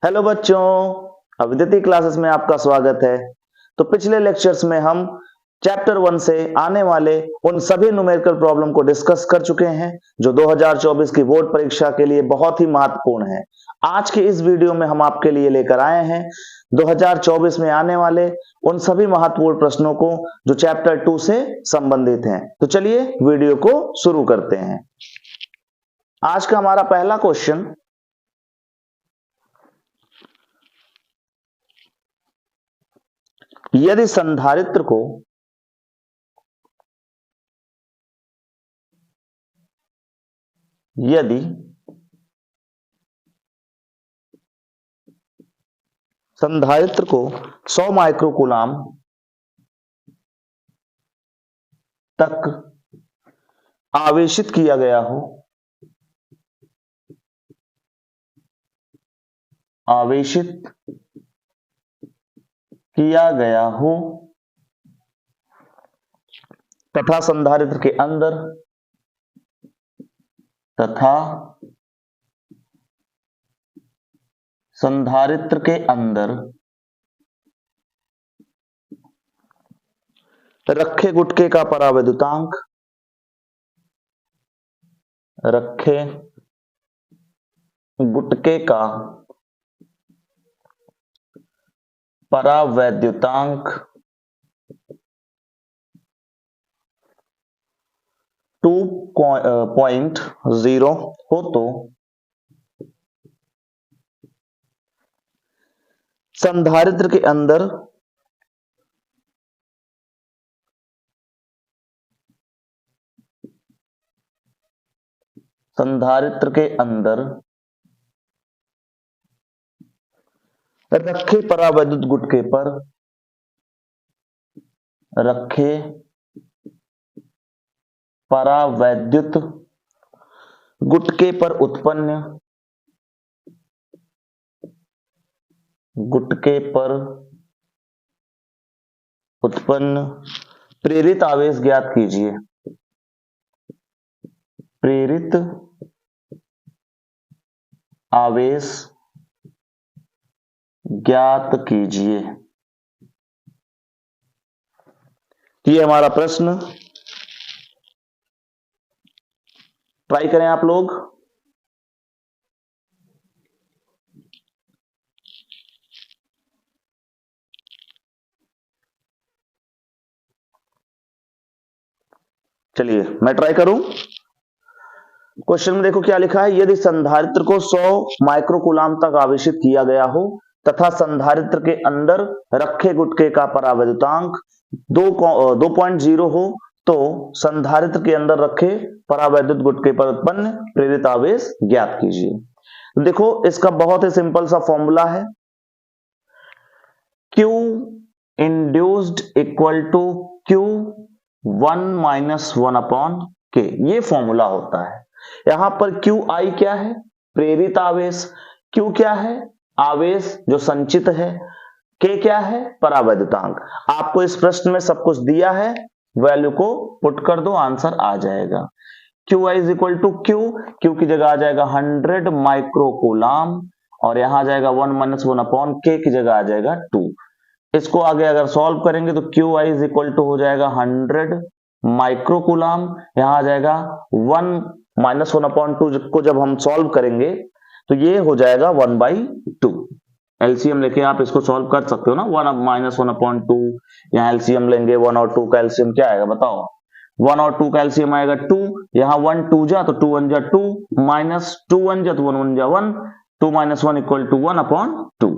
Hello बच्चों, अविद्युत classes में आपका स्वागत है। तो पिछले लेक्चर्स में हम चैप्टर 1 से आने वाले उन सभी न्यूमेरिकल प्रॉब्लम को डिस्कस कर चुके हैं जो 2024 की बोर्ड परीक्षा के लिए बहुत ही महत्वपूर्ण है। आज के इस वीडियो में हम आपके लिए लेकर आए हैं 2024 में आने वाले उन सभी महत्वपूर्ण प्रश्नों को जो चैप्टर 2 से संबंधित हैं। तो चलिए वीडियो को शुरू करते हैं। आज का हमारा पहला क्वेश्चन, यदि संधारित्र को यदि संधारित्र को 100 माइक्रोकूलाम तक आवेशित किया गया हो, तथा संधारित्र के अंदर रखे गुटके का परावैद्युतांक परावैद्युतांक 2.0 हो तो संधारित्र के अंदर रखे परावैद्युत गुटके पर उत्पन्न प्रेरित आवेश ज्ञात कीजिए। प्रेरित आवेश ज्ञात कीजिए। ये हमारा प्रश्न, ट्राई करें आप लोग। चलिए मैं ट्राई करूं। क्वेश्चन में देखो क्या लिखा है, यदि संधारित्र को 100 माइक्रोकूलाम तक आवेशित किया गया हो तथा संधारित्र के अंदर रखे गुटके का परावैद्युतांक 2.0 हो तो संधारित्र के अंदर रखे परावैद्युत गुटके पर उत्पन्न प्रेरित आवेश ज्ञात कीजिए। देखो इसका बहुत ही सिंपल सा फॉर्मूला है, Q induced equal to Q1 minus 1/K, ये फॉर्मूला होता है। यहां पर QI क्या है, प्रेरित आवेश, Q क्या है, आवेश जो संचित है, K क्या है, परावैद्युतांक। आपको इस प्रश्न में सब कुछ दिया है, वैल्यू को पुट कर दो, आंसर आ जाएगा। QI is equal to Q की जगह आ जाएगा 100 माइक्रोकूलाम और यहां आ जाएगा 1 माइनस 1/K की जगह आ जाएगा 2। इसको आगे अगर सॉल्व करेंगे तो QI इज इक्वल टू हो जाएगा 100 माइक्रोकूलाम, यहां आ जाएगा 1 माइनस 1/2 को जब हम सॉल्व करेंगे तो ये हो जाएगा 1/2। एलसीएम लेके आप इसको सॉल्व कर सकते हो ना, 1 माइनस 1/2, यहाँ एलसीएम लेंगे 1 और 2 का एलसीएम क्या आएगा बताओ, 1 और 2 का एलसीएम आएगा 2, यहाँ 1 2 जा तो 2 1 जा 2, माइनस 2 1 जा तो 1 1 जा 1, 2 माइनस 1 इक्वल टू 1/2।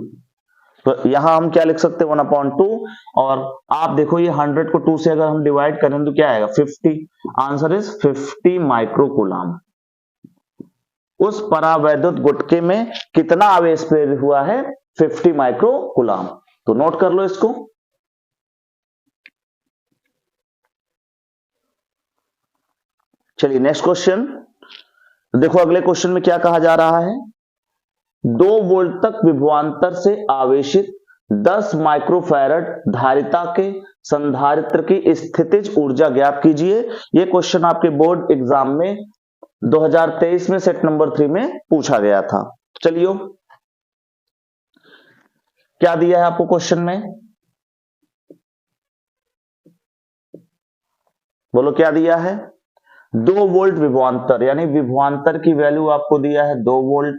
तो यहां हम क्या लिख सकते हैं 1/2, और आप देखो ये 100 को 2 से अगर हम डिवाइड करें तो क्या आएगा 50। Answer is 50 माइक्रोकूलाम। उस परावैद्युत गुटके में कितना आवेश प्रेरित हुआ है, 50 माइक्रोकूलाम। तो नोट कर लो इसको। चलिए नेक्स्ट क्वेश्चन देखो, अगले क्वेश्चन में क्या कहा जा रहा है, 2 वोल्ट तक विभवांतर से आवेशित 10 माइक्रोफैरड धारिता के संधारित्र की स्थितिज ऊर्जा ज्ञात कीजिए। यह क्वेश्चन आपके बोर्ड एग्जाम में 2023 में सेट नंबर 3 में पूछा गया था। चलिए क्या दिया है आपको क्वेश्चन में, बोलो क्या दिया है, 2 वोल्ट विभवांतर, यानी विभवांतर की वैल्यू आपको दिया है 2 वोल्ट,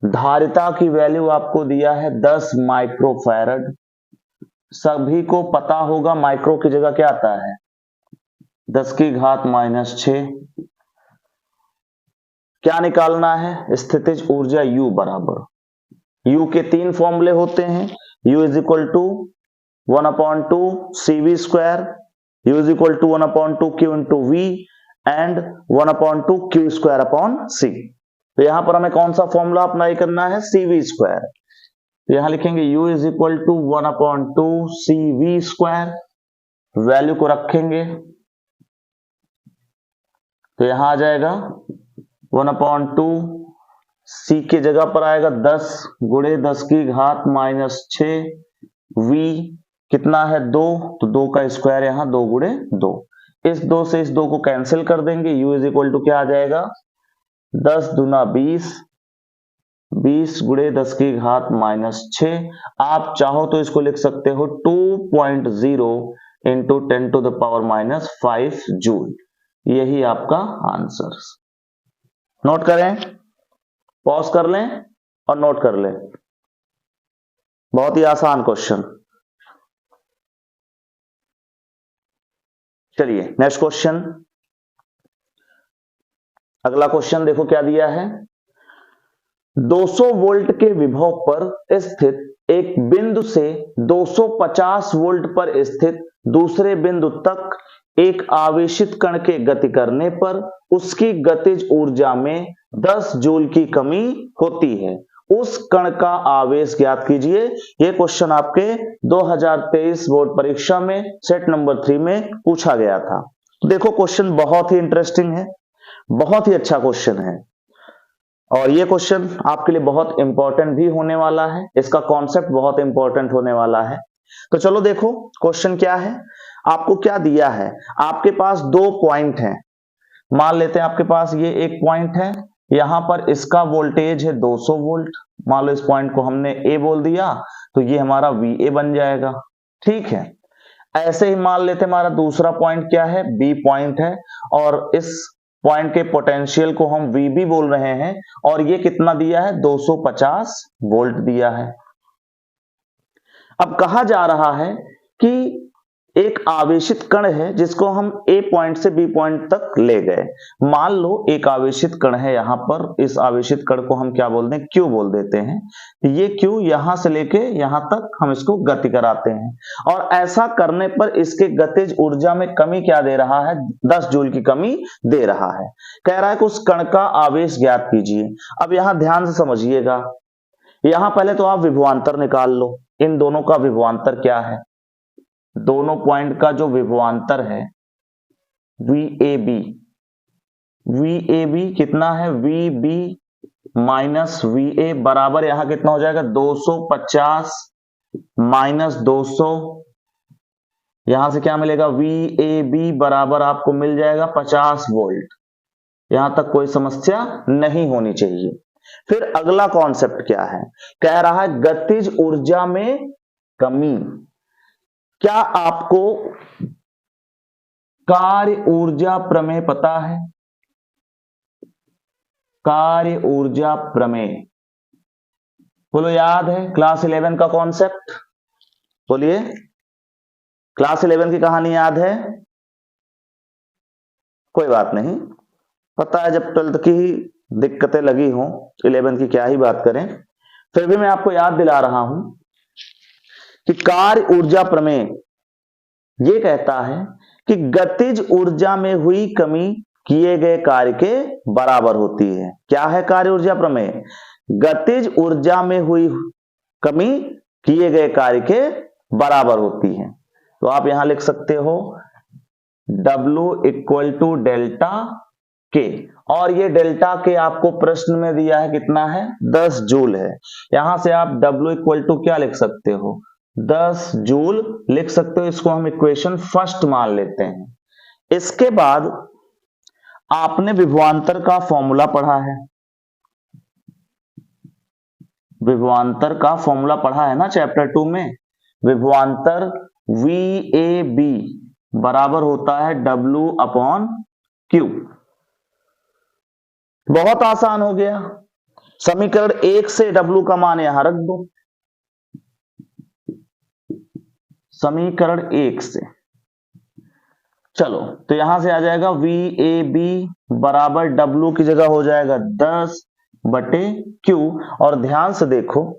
धारिता की वैल्यू आपको दिया है 10 माइक्रोफैरड। सभी को पता होगा माइक्रो की जगह क्या आता है, 10 की घात -6। क्या निकालना है, स्थितिज ऊर्जा U बराबर, U के 3 फॉर्मूले होते हैं, U is equal to 1/2 CV square, U is equal to 1/2 Q into V and 1/2 Q square upon C। तो यहां पर हमें कौन सा फॉर्मूला अप्लाई करना है, CV स्क्वायर। तो यहां लिखेंगे U is equal to 1/2 CV square, value को रखेंगे तो यहां आ जाएगा 1/2 C की जगह पर आएगा 10 गुणे 10 की घात -6, V कितना है 2, तो 2 का स्क्वायर यहां 2 गुणे 2, इस 2 से इस 2 को कैंसिल कर देंगे, U इज इक्वल टू क्या आ जाएगा 10 दूना 20, 20 गुणे 10 की घात -6। आप चाहो तो इसको लिख सकते हो 2.0 into 10 to the power -5 joule. यही आपका आंसर। नोट करें, पॉज कर लें और नोट कर लें, बहुत ही आसान क्वेश्चन। चलिए नेक्स्ट क्वेश्चन, अगला क्वेश्चन देखो क्या दिया है, 200 वोल्ट के विभव पर स्थित एक बिंदु से 250 वोल्ट पर स्थित दूसरे बिंदु तक एक आवेशित कण के गति करने पर उसकी गतिज ऊर्जा में 10 जूल की कमी होती है, उस कण का आवेश ज्ञात कीजिए। यह क्वेश्चन आपके 2023 बोर्ड परीक्षा में सेट नंबर 3 में पूछा गया था। देखो क्वेश्चन बहुत ही इंटरेस्टिंग है, बहुत ही अच्छा क्वेश्चन है और ये क्वेश्चन आपके लिए बहुत इंपॉर्टेंट भी होने वाला है, इसका कॉन्सेप्ट बहुत इंपॉर्टेंट होने वाला है। तो चलो देखो क्वेश्चन क्या है, आपको क्या दिया है, आपके पास 2 पॉइंट हैं, मान लेते हैं आपके पास ये एक पॉइंट है, यहां पर इसका वोल्टेज है 200 वोल्ट, मान लो इस पॉइंट को हमने ए बोल दिया तो ये हमारा VA बन जाएगा, ठीक है। ऐसे ही मान लेते हैं हमारा दूसरा पॉइंट क्या है, B पॉइंट है और इस पॉइंट के पोटेंशियल को हम VB बोल रहे हैं और ये कितना दिया है 250 वोल्ट दिया है। अब कहा जा रहा है कि एक आवेशित कण है जिसको हम A पॉइंट से B पॉइंट तक ले गए, मान लो एक आवेशित कण है यहां पर, इस आवेशित कण को हम क्या बोलते हैं, Q बोल देते हैं। ये Q यहां से लेके यहां तक हम इसको गति कराते हैं और ऐसा करने पर इसके गतिज ऊर्जा में कमी क्या दे रहा है, 10 जूल की कमी दे रहा है। कह रहा है कि उस कण का आवेश ज्ञात कीजिए। अब यहां ध्यान से समझिएगा, यहां पहले तो आप विभवांतर निकाल लो, इन दोनों का विभवांतर क्या है, दोनों पॉइंट का जो विभवांतर है VAB कितना है, VB माइनस VA बराबर यहां कितना हो जाएगा 250 माइनस 200, यहां से क्या मिलेगा VAB बराबर आपको मिल जाएगा 50 वोल्ट। यहां तक कोई समस्या नहीं होनी चाहिए। फिर अगला कॉन्सेप्ट क्या है, कह रहा है गतिज ऊर्जा में कमी। क्या आपको कार्य ऊर्जा प्रमेय पता है, कार्य ऊर्जा प्रमेय बोलो याद है, क्लास 11 का कॉन्सेप्ट बोलिए, क्लास 11 की कहानी याद है, कोई बात नहीं, पता है जब 12th की ही दिक्कतें लगी हो, 11 की क्या ही बात करें, फिर भी मैं आपको याद दिला रहा हूं कि कार्य ऊर्जा प्रमेय ये कहता है कि गतिज ऊर्जा में हुई कमी किए गए कार्य के बराबर होती है। क्या है कार्य ऊर्जा प्रमेय, गतिज ऊर्जा में हुई कमी किए गए कार्य के बराबर होती है। तो आप यहां लिख सकते हो W इक्वल टू डेल्टा के, और ये डेल्टा के आपको प्रश्न में दिया है कितना है 10 जूल है, यहां से आप W इक्वल टू क्या लिख सकते हो 10 जूल लिख सकते हो, इसको हम इक्वेशन फर्स्ट मान लेते हैं। इसके बाद आपने विभवांतर का फॉर्मूला पढ़ा है, विभवांतर का फॉर्मूला पढ़ा है ना चैप्टर 2 में। विभवांतर VAB बराबर होता है W/Q। बहुत आसान हो गया। समीकरण 1 से W का मान यहां रख दो, समीकरण 1 से। चलो तो यहां से आ जाएगा VAB बराबर W की जगह हो जाएगा 10/Q। और ध्यान से देखो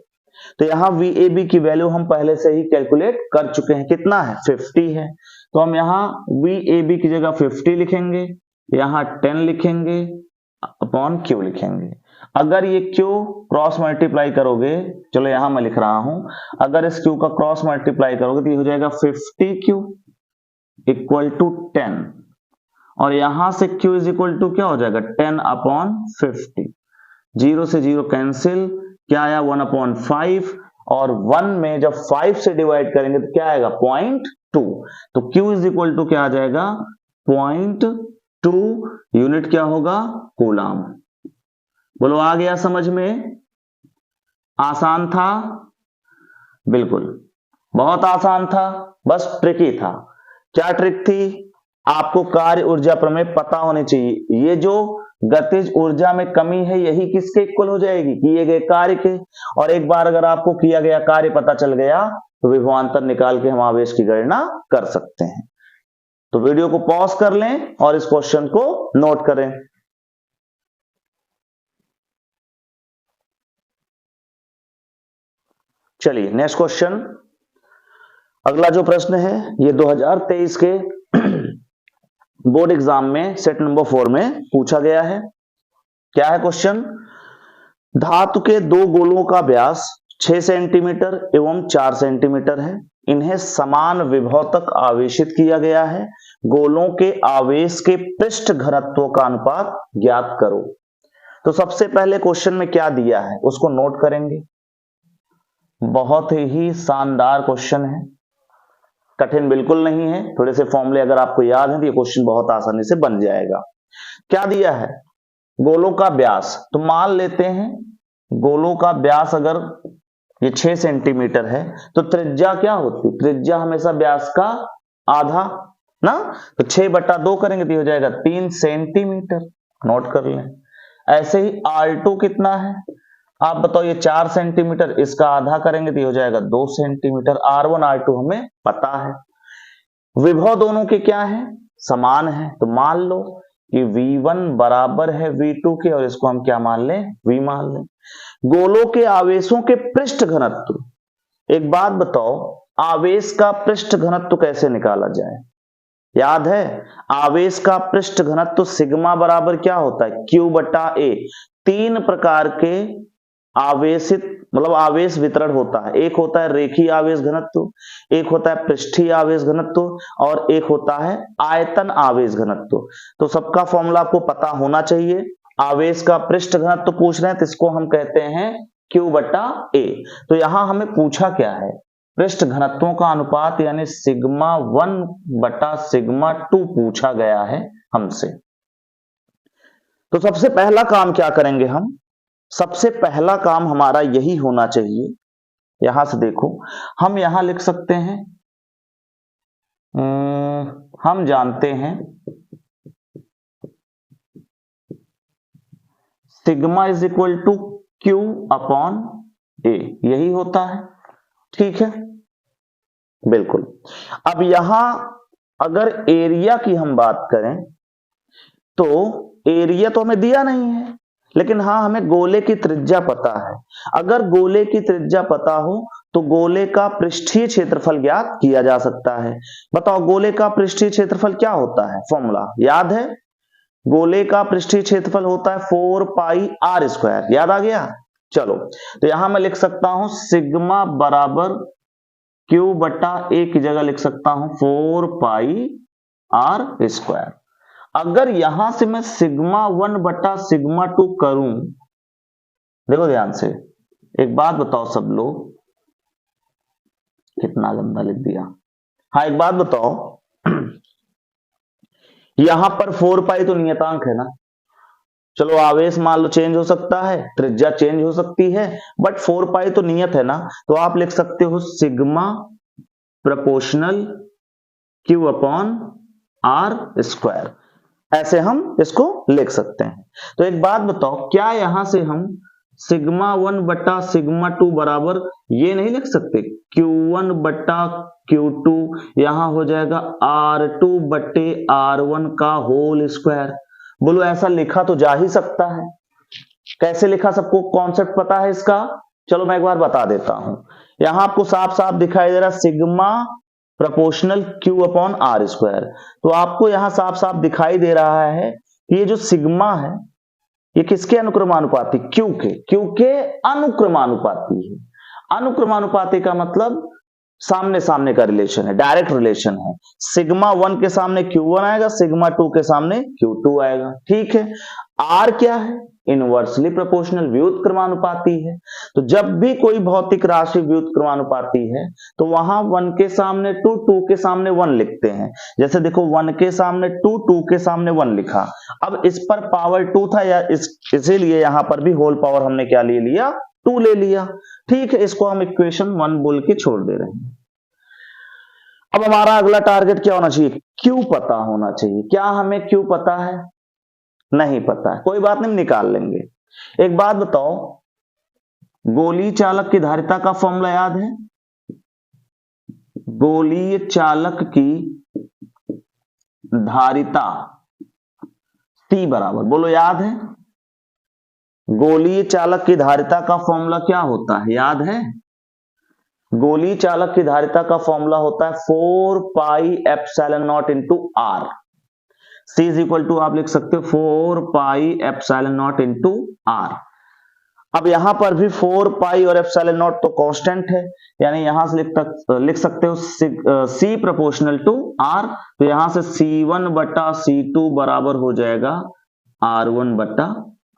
तो यहां VAB की वैल्यू हम पहले से ही कैलकुलेट कर चुके हैं, कितना है 50 है। तो हम यहां VAB की जगह 50 लिखेंगे, यहां 10 लिखेंगे अपॉन Q लिखेंगे। अगर ये Q क्रॉस मल्टीप्लाई करोगे, चलो यहां मैं लिख रहा हूं, अगर इस Q का क्रॉस मल्टीप्लाई करोगे तो ये हो जाएगा 50Q इक्वल टू 10, और यहां से Q इज इक्वल टू क्या हो जाएगा 10/50। 0 से 0 कैंसिल, क्या आया 1/5, और 1 में जब 5 से डिवाइड करेंगे तो क्या आएगा 0.2। तो Q इज इक्वल टू क्या आ जाएगा 0.2 यूनिट क्या होगा कूलाम। बोलो आ गया समझ में? आसान था? बिल्कुल बहुत आसान था, बस ट्रिकी था। क्या ट्रिक थी? आपको कार्य ऊर्जा प्रमेय पता होनी चाहिए। ये जो गतिज ऊर्जा में कमी है यही किसके इक्वल हो जाएगी, किए गए कार्य के। और एक बार अगर आपको किया गया कार्य पता चल गया तो विभवांतर निकाल के हम आवेश की गणना कर सकते हैं। तो वीडियो को पॉज कर लें और इस क्वेश्चन को नोट करें। चलिए नेक्स्ट क्वेश्चन। अगला जो प्रश्न है ये 2023 के बोर्ड एग्जाम में सेट नंबर 4 में पूछा गया है। क्या है क्वेश्चन? धातु के दो गोलों का व्यास 6 सेंटीमीटर एवं 4 सेंटीमीटर है। इन्हें समान विभव तक आवेशित किया गया है। गोलों के आवेश के पृष्ठ घनत्व का अनुपात ज्ञात करो। तो सबसे पहले क्वेश्चन में क्या दिया है उसको नोट करेंगे। बहुत ही शानदार क्वेश्चन है, कठिन बिल्कुल नहीं है। थोड़े से फॉर्मूले अगर आपको याद है तो ये क्वेश्चन बहुत आसानी से बन जाएगा। क्या दिया है? गोलों का व्यास, तो मान लेते हैं गोलों का व्यास अगर ये 6 सेंटीमीटर है तो त्रिज्या क्या होती? त्रिज्या हमेशा व्यास का आधा ना, तो 6/2 करेंगे तो हो जाएगा 3 सेंटीमीटर। नोट कर लें। ऐसे ही R2 कितना है आप बताओ? ये 4 सेंटीमीटर, इसका आधा करेंगे तो हो जाएगा 2 सेंटीमीटर। R1 R2 हमें पता है। विभव दोनों के क्या है? समान है। तो मान लो कि V1 बराबर है V2 के, और इसको हम क्या मान लें? V मान लें। गोलों के आवेशों के पृष्ठ घनत्व, एक बात बताओ, आवेश का पृष्ठ घनत्व कैसे निकाला जाए? याद है? आवेश का पृष्ठ घनत्व सिग्मा बराबर क्या होता है? Q/A। 3 प्रकार के आवेशित मतलब आवेश वितरण होता है। एक होता है रेखीय आवेश घनत्व, एक होता है पृष्ठीय आवेश घनत्व, और एक होता है आयतन आवेश घनत्व। तो सबका फॉर्मूला आपको पता होना चाहिए। आवेश का पृष्ठ घनत्व पूछ रहे हैं तो इसको हम कहते हैं Q/A। तो यहां हमें पूछा क्या है? पृष्ठ घनत्वों का अनुपात यानी σ1/σ2 पूछा गया है हमसे। तो सबसे पहला काम क्या करेंगे हम? सबसे पहला काम हमारा यही होना चाहिए, यहां से देखो हम यहां लिख सकते हैं, हम जानते हैं sigma is equal to Q/A, यही होता है। ठीक है, बिल्कुल। अब यहां अगर एरिया की हम बात करें तो एरिया तो हमें दिया नहीं है, लेकिन हां हमें गोले की त्रिज्या पता है। अगर गोले की त्रिज्या पता हो तो गोले का पृष्ठीय क्षेत्रफल ज्ञात किया जा सकता है। बताओ गोले का पृष्ठीय क्षेत्रफल क्या होता है? फॉर्मूला याद है? गोले का पृष्ठीय क्षेत्रफल होता है 4πr²। याद आ गया? चलो तो यहां मैं लिख सकता हूं सिग्मा बराबर Q/A की जगह लिख सकता हूं 4πr²। अगर यहां से मैं σ1/σ2 करूं, देखो ध्यान से, एक बात बताओ सब लोग, कितना गंदा लिख दिया। हाँ एक बात बताओ, यहां पर 4π तो नियतांक है ना, चलो आवेश मान लो चेंज हो सकता है, त्रिज्या चेंज हो सकती है, बट 4 पाई तो नियत है ना, तो आप लिख सकते हो sigma proportional Q upon R square, ऐसे हम इसको लिख सकते हैं। तो एक बात बताओ, क्या यहां से हम सिग्मा 1 बटा सिग्मा 2 बराबर ये नहीं लिख सकते, Q1 बटा Q2, यहां हो जाएगा R2 बटे R1 का होल स्क्वायर। बोलो ऐसा लिखा तो जा ही सकता है, कैसे लिखा सबको कॉन्सेप्ट पता है इसका? चलो मैं एक बार बता देता हूं। यहां आपको साफ साफ दिखाई दे रहा sigma proportional Q upon R square, तो आपको यहां साफ साफ दिखाई दे रहा है कि ये जो सिग्मा है ये किसके अनुक्रमानुपाती? Q के अनुक्रमानुपाती है। अनुक्रमानुपाती का मतलब सामने सामने का रिलेशन है, डायरेक्ट रिलेशन है। सिग्मा 1 के सामने Q1 आएगा, सिग्मा 2 के सामने Q2 आएगा, ठीक है। R क्या है? इनवर्सली प्रोपोर्शनल, व्युत्क्रमानुपाती है। तो जब भी कोई भौतिक राशि व्युत्क्रमानुपाती है तो वहां 1 के सामने 2, 2 के सामने 1 लिखते हैं। जैसे देखो 1 के सामने 2, 2 के सामने 1 लिखा। अब इस पर पावर 2 था या इसीलिए यहां पर भी होल पावर हमने क्या ले लिया? 2 ले लिया, ठीक है। इसको हम इक्वेशन 1 बोल के छोड़ दे रहे हैं। अब हमारा अगला टारगेट क्या होना चाहिए? क्यू पता होना चाहिए। क्या हमें क्यू पता है? नहीं पता है, कोई बात नहीं, निकाल लेंगे। एक बात बताओ, गोलीय चालक की धारिता का फॉर्मूला याद है? गोलीय चालक की धारिता T बराबर, बोलो याद है? गोलीय चालक की धारिता का फॉर्मूला क्या होता है, याद है? गोलीय चालक की धारिता का फॉर्मूला होता है 4 pi epsilon naught into R. C is equal to आप लिख सकते हो 4 pi epsilon naught into R. अब यहां पर भी 4 पाई और एप्सिलॉन नॉट तो कांस्टेंट है, यानी यहां से लिख सकते हो C प्रोपोर्शनल टू R, तो यहां से C1 बटा C2 बराबर हो जाएगा R1 बटा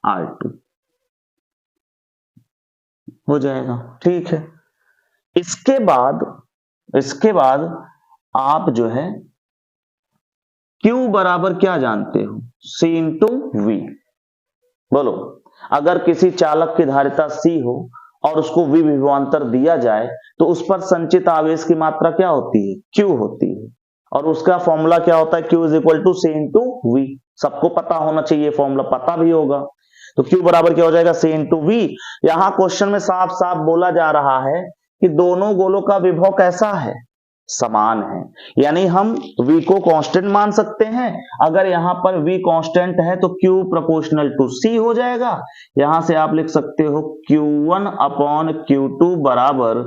R2 हो जाएगा, ठीक है। इसके बाद आप जो है Q बराबर क्या जानते हो? C into V। बोलो, अगर किसी चालक की धारिता C हो और उसको V विभवांतर दिया जाए तो उस पर संचित आवेश की मात्रा क्या होती है? Q होती है, और उसका फॉर्मूला क्या होता है? Q is equal to C into V। सबको पता होना चाहिए, फॉर्मूला पता भी होगा। तो Q बराबर क्या हो जाएगा? C into V। यहां क्वेश्चन में साफ साफ बोला जा रहा है कि दोनों गोलों का विभव कैसा है? समान है, यानी हम V को कांस्टेंट मान सकते हैं। अगर यहां पर V कांस्टेंट है तो Q प्रोपोर्शनल टू C हो जाएगा। यहां से आप लिख सकते हो Q1 अपॉन Q2 बराबर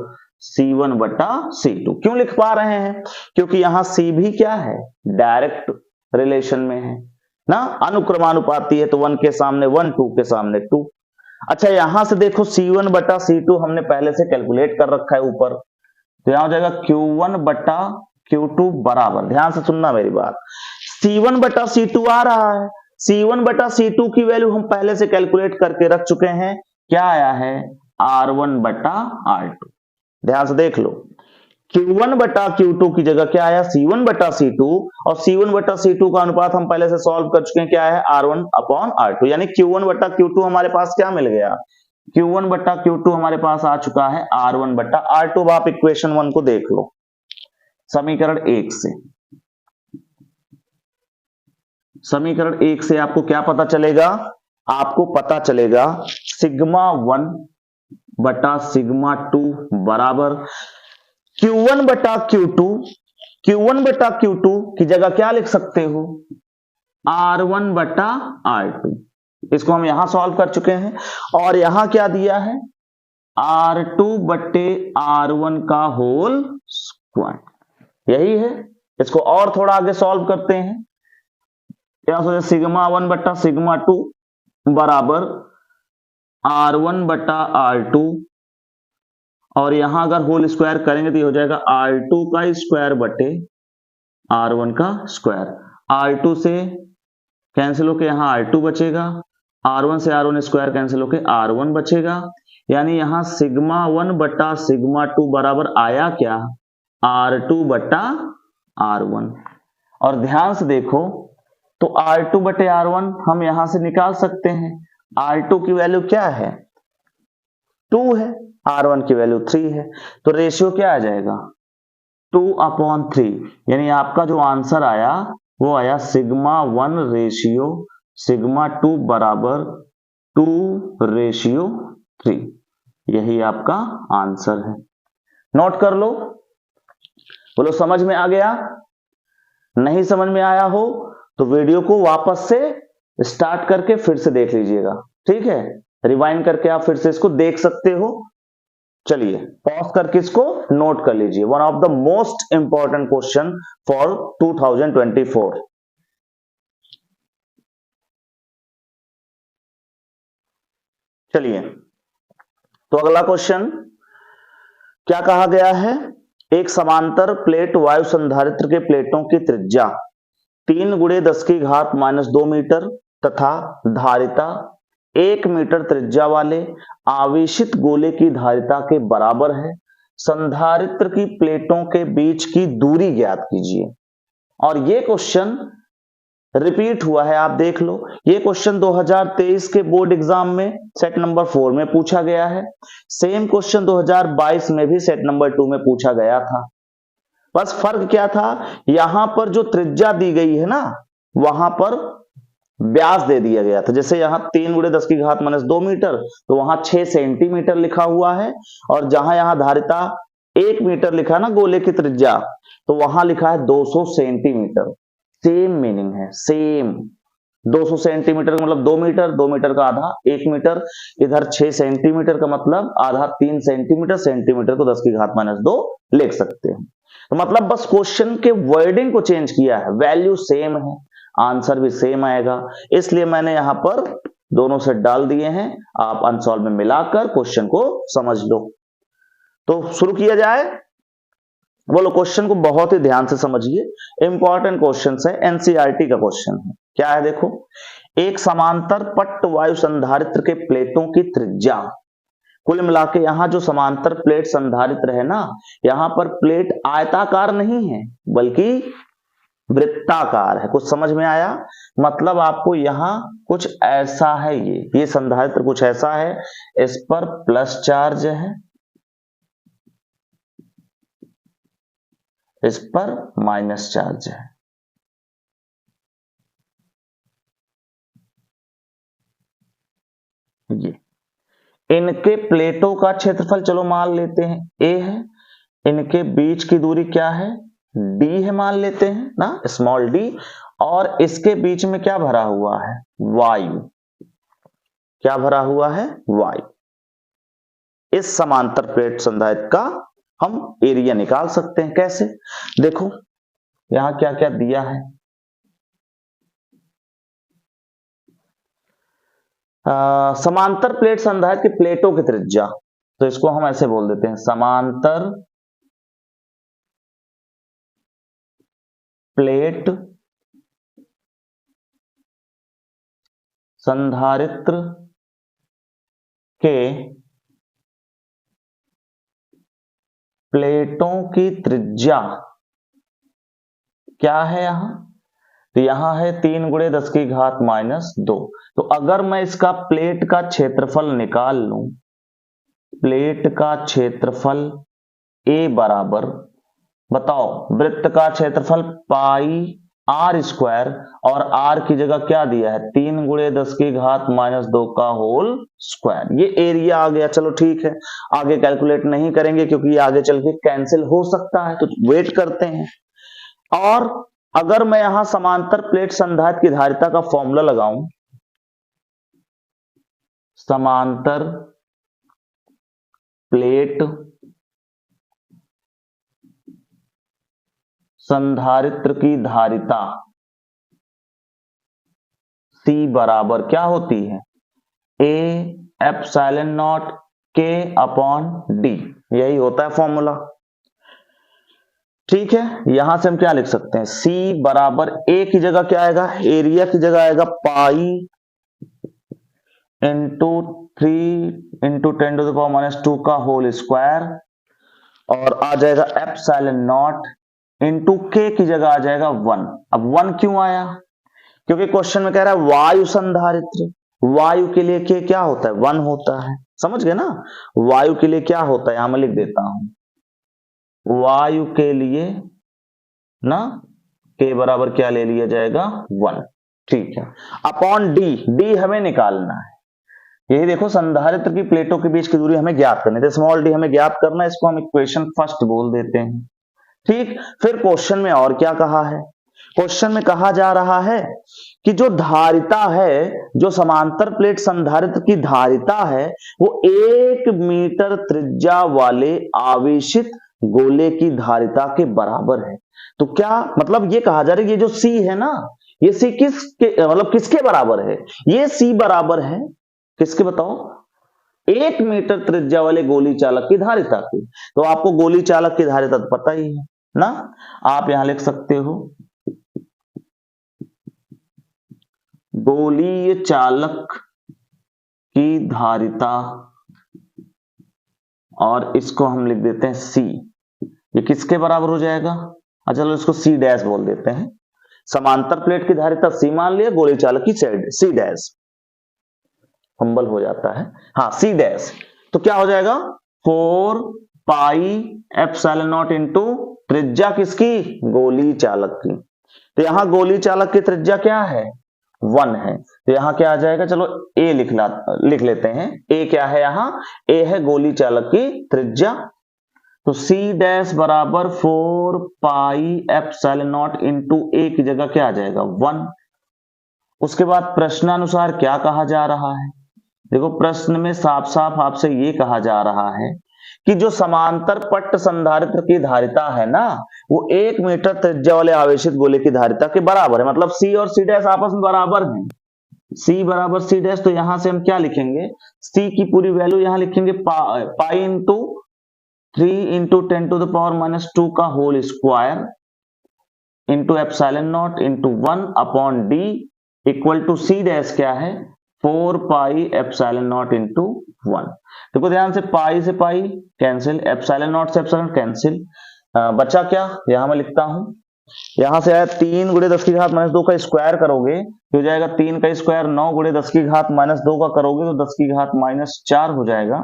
C1 बटा C2। क्यों लिख पा रहे हैं? क्योंकि यहां C भी क्या है? डायरेक्ट रिलेशन में है ना, अनुक्रमानुपाती है, तो 1 के सामने 1, 2 के सामने 2। अच्छा, यहां से देखो C1 बटा C2 हमने पहले से कैलकुलेट कर रखा है ऊपर, तो यहां हो जाएगा Q1 बटा Q2 बराबर, ध्यान से सुनना मेरी बात, C1 बटा C2 आ रहा है। C1 बटा C2 की वैल्यू हम पहले से कैलकुलेट करके रख चुके हैं, क्या आया है? R1 बटा R2। ध्यान से देख लो, Q1 बटा Q2 की जगह क्या आया? C1 बटा C2, और C1 बटा C2 का अनुपात हम पहले से सॉल्व कर चुके हैं, क्या है? R1 अपॉन R2, यानी Q1 बटा Q2 हमारे पास क्या मिल गया? Q1 बटा Q2 हमारे पास आ चुका है R1 बटा R2। अब आप इक्वेशन 1 को देख लो, समीकरण 1 से। समीकरण 1 से आपको क्या पता चलेगा? आपको पता चलेगा सिग्मा 1 बटा सिग्मा 2 बराबर Q1 बटा Q2। Q1 बटा Q2 की जगह क्या लिख सकते हो? R1 बटा R2। इसको हम यहां सॉल्व कर चुके हैं, और यहां क्या दिया है? R2 बटे R1 का होल स्क्वायर, यही है। इसको और थोड़ा आगे सॉल्व करते हैं। क्या हो जाए? सिग्मा 1 बटा सिग्मा 2 बराबर R1 बटा R2, और यहां अगर होल स्क्वायर करेंगे तो ये हो जाएगा R2 का स्क्वायर बटे R1 का स्क्वायर। R2 से कैंसिल होके यहां R2 बचेगा, R1 से R1 स्क्वायर कैंसिल होके R1 बचेगा, यानी यहां सिग्मा 1 बटा सिग्मा 2 बराबर आया क्या? R2 बटा R1। और ध्यान से देखो, तो R2 बटे R1 हम यहां से निकाल सकते हैं। R2 की वैल्यू क्या है, 2 है, R1 की वैल्यू 3 है, तो रेशियो क्या आ जाएगा, 2/3। यानी आपका जो आंसर आया वो आया σ1 रेशियो σ2 बराबर 2/3। यही आपका आंसर है। नोट कर लो। बोलो समझ में आ गया? नहीं समझ में आया हो तो वीडियो को वापस से स्टार्ट करके फिर से देख लीजिएगा, ठीक है? रिवाइंड करके आप फिर से इसको देख सकते हो। चलिए पॉज करके इसको नोट कर लीजिए। One of the most important question for 2024। चलिए तो अगला क्वेश्चन क्या कहा गया है, एक समांतर प्लेट वायु संधारित्र के प्लेटों की त्रिज्या 3×10⁻² मीटर तथा धारिता 1 मीटर त्रिज्या वाले आवेशित गोले की धारिता के बराबर है। संधारित्र की प्लेटों के बीच की दूरी ज्ञात कीजिए। और ये क्वेश्चन रिपीट हुआ है, आप देख लो। ये क्वेश्चन 2023 के बोर्ड एग्जाम में सेट नंबर 4 में पूछा गया है। सेम क्वेश्चन 2022 में भी सेट नंबर 2 में पूछा गया था। बस फर्क क्या था, यहां पर जो त्रिज्या दी गई है ना, वहां पर व्यास दे दिया गया था। जैसे यहां 3×10⁻² मीटर, तो वहां 6 सेंटीमीटर लिखा हुआ है, और जहां यहां धारिता 1 मीटर लिखा ना गोले की त्रिज्या, तो वहां लिखा है 200 सेंटीमीटर। सेम मीनिंग है, सेम। 200 सेंटीमीटर का मतलब 2 मीटर, 2 मीटर का आधा 1 मीटर, इधर 6 सेंटीमीटर का मतलब आधा 3 सेंटीमीटर, सेंटीमीटर को 10⁻² लिख सकते हैं। तो मतलब बस क्वेश्चन के वर्डिंग को चेंज किया है, वैल्यू सेम है, आंसर भी सेम आएगा। इसलिए मैंने यहां पर दोनों से डाल दिए हैं, आप अनसॉल्व में मिलाकर क्वेश्चन को समझ लो। तो शुरू किया जाए। बोलो क्वेश्चन को बहुत ही ध्यान से समझिए, इंपॉर्टेंट क्वेश्चन है, एनसीईआरटी का क्वेश्चन है। क्या है देखो, एक समांतर पट्ट वायु संधारित्र के प्लेटों की त्रिज्या, कुल मिला के यहां जो समांतर प्लेट संधारित्र है ना, यहां पर प्लेट आयताकार नहीं है बल्कि वृत्ताकार है। कुछ समझ में आया? मतलब आपको यहां कुछ ऐसा है, ये संधारित्र कुछ ऐसा है, इस पर प्लस चार्ज है, इस पर माइनस चार्ज है। ये इनके प्लेटों का क्षेत्रफल चलो मान लेते हैं a है, इनके बीच की दूरी क्या है, d है, मान लेते हैं ना, स्मॉल d, और इसके बीच में क्या भरा हुआ है, वायु। क्या भरा हुआ है, वायु। इस समांतर प्लेट संधारित्र का हम एरिया निकाल सकते हैं। कैसे? देखो यहां क्या क्या दिया है, समांतर प्लेट संधारित्र की प्लेटों की त्रिज्या, तो इसको हम ऐसे बोल देते हैं, समांतर प्लेट संधारित्र के प्लेटों की त्रिज्या क्या है यहां, तो यहां है 3×10⁻²। तो अगर मैं इसका प्लेट का क्षेत्रफल निकाल लूं, प्लेट का क्षेत्रफल A बराबर, बताओ वृत्त का क्षेत्रफल πr², और r की जगह क्या दिया है, 3×10⁻² का होल स्क्वायर। ये एरिया आ गया। चलो ठीक है, आगे कैलकुलेट नहीं करेंगे क्योंकि ये आगे चल के कैंसिल हो सकता है, तो वेट करते हैं। और अगर मैं यहां समांतर प्लेट संधारित्र की धारिता का फॉर्मूला लगाऊं, समांतर प्लेट संधारित्र की धारिता C बराबर क्या होती है, A∈0 K/D, यही होता है फॉर्मूला। ठीक है, यहां से हम क्या लिख सकते हैं, C बराबर A की जगह क्या आएगा, एरिया की जगह आएगा पाई इंटू 3×10⁻² का होल स्क्वायर, और आ जाएगा ε0 इंटू K की जगह आ जाएगा 1। अब 1 क्यों आया, क्योंकि क्वेश्चन में कह रहा है वायु संधारित्र, वायु के लिए के क्या होता है 1 होता है, समझ गए ना। वायु के लिए क्या होता है, यहां मैं लिख देता हूं, वायु के लिए ना के बराबर क्या ले लिया जाएगा 1, ठीक है। अपॉन डी, डी हमें निकालना है, यही देखो संधारित्र की प्लेटों के बीच की दूरी हमें ज्ञात करनी है, स्मॉल डी हमें ज्ञात करना है, इसको हम इक्वेशन फर्स्ट बोल देते हैं, ठीक। फिर क्वेश्चन में और क्या कहा है, क्वेश्चन में कहा जा रहा है कि जो धारिता है, जो समांतर प्लेट संधारित्र की धारिता है, वो 1 मीटर त्रिज्या वाले आवेशित गोले की धारिता के बराबर है। तो क्या मतलब ये कहा जा रहा है, ये जो C है ना, ये C किसके मतलब किसके बराबर है, ये C बराबर है किसके बताओ, 1 मीटर त्रिज्या वाले गोली चालक की धारिता की। तो आपको गोली चालक की धारिता तो पता ही है ना, आप यहां लिख सकते हो गोलीय चालक की धारिता, और इसको हम लिख देते हैं C। ये किसके बराबर हो जाएगा, अच्छा चलो इसको C डैश बोल देते हैं। समांतर प्लेट की धारिता C मान लिया, गोली चालक की C डैश, फंबल हो जाता है, हाँ C डैश। तो क्या हो जाएगा 4 पाई एप्सिलॉन नॉट इंटू त्रिज्या किसकी, गोली चालक की। तो यहां गोली चालक की त्रिज्या क्या है 1 है, तो यहां क्या आ जाएगा, चलो A लिख लेते हैं। A क्या है यहां, A है गोली चालक की त्रिज्या, तो C डैश बराबर 4 pi epsilon naught into A की जगह क्या आ जाएगा 1। उसके बाद प्रश्नानुसार क्या कहा जा रहा है, देखो प्रश्न में साफ साफ आपसे ये कहा जा रहा है कि जो समांतर पट्ट संधारित्र की धारिता है ना, वो 1 मीटर त्रिज्या वाले आवेशित गोले की धारिता के बराबर है, मतलब C और C डैश आपस में बराबर हैं, C बराबर C डैश। तो यहां से हम क्या लिखेंगे, C की पूरी वैल्यू यहां लिखेंगे pi into 3 into 10 to the power -2 का whole square into epsilon naught into 1 upon D equal to C dash क्या है 4 पाई एप्सिलॉन नॉट इंटू 1। देखो ध्यान से, पाई से पाई कैंसिल, एप्सिलॉन नॉट से एप्सिलॉन कैंसिल, बचा क्या, यहां मैं लिखता हूं, यहां से आया 3 गुणे 10 की घात -2 का स्क्वायर करोगे तो हो जाएगा 3 का स्क्वायर, 9 गुणे 10 की घात -2 का करोगे तो 10 की घात -4 हो जाएगा।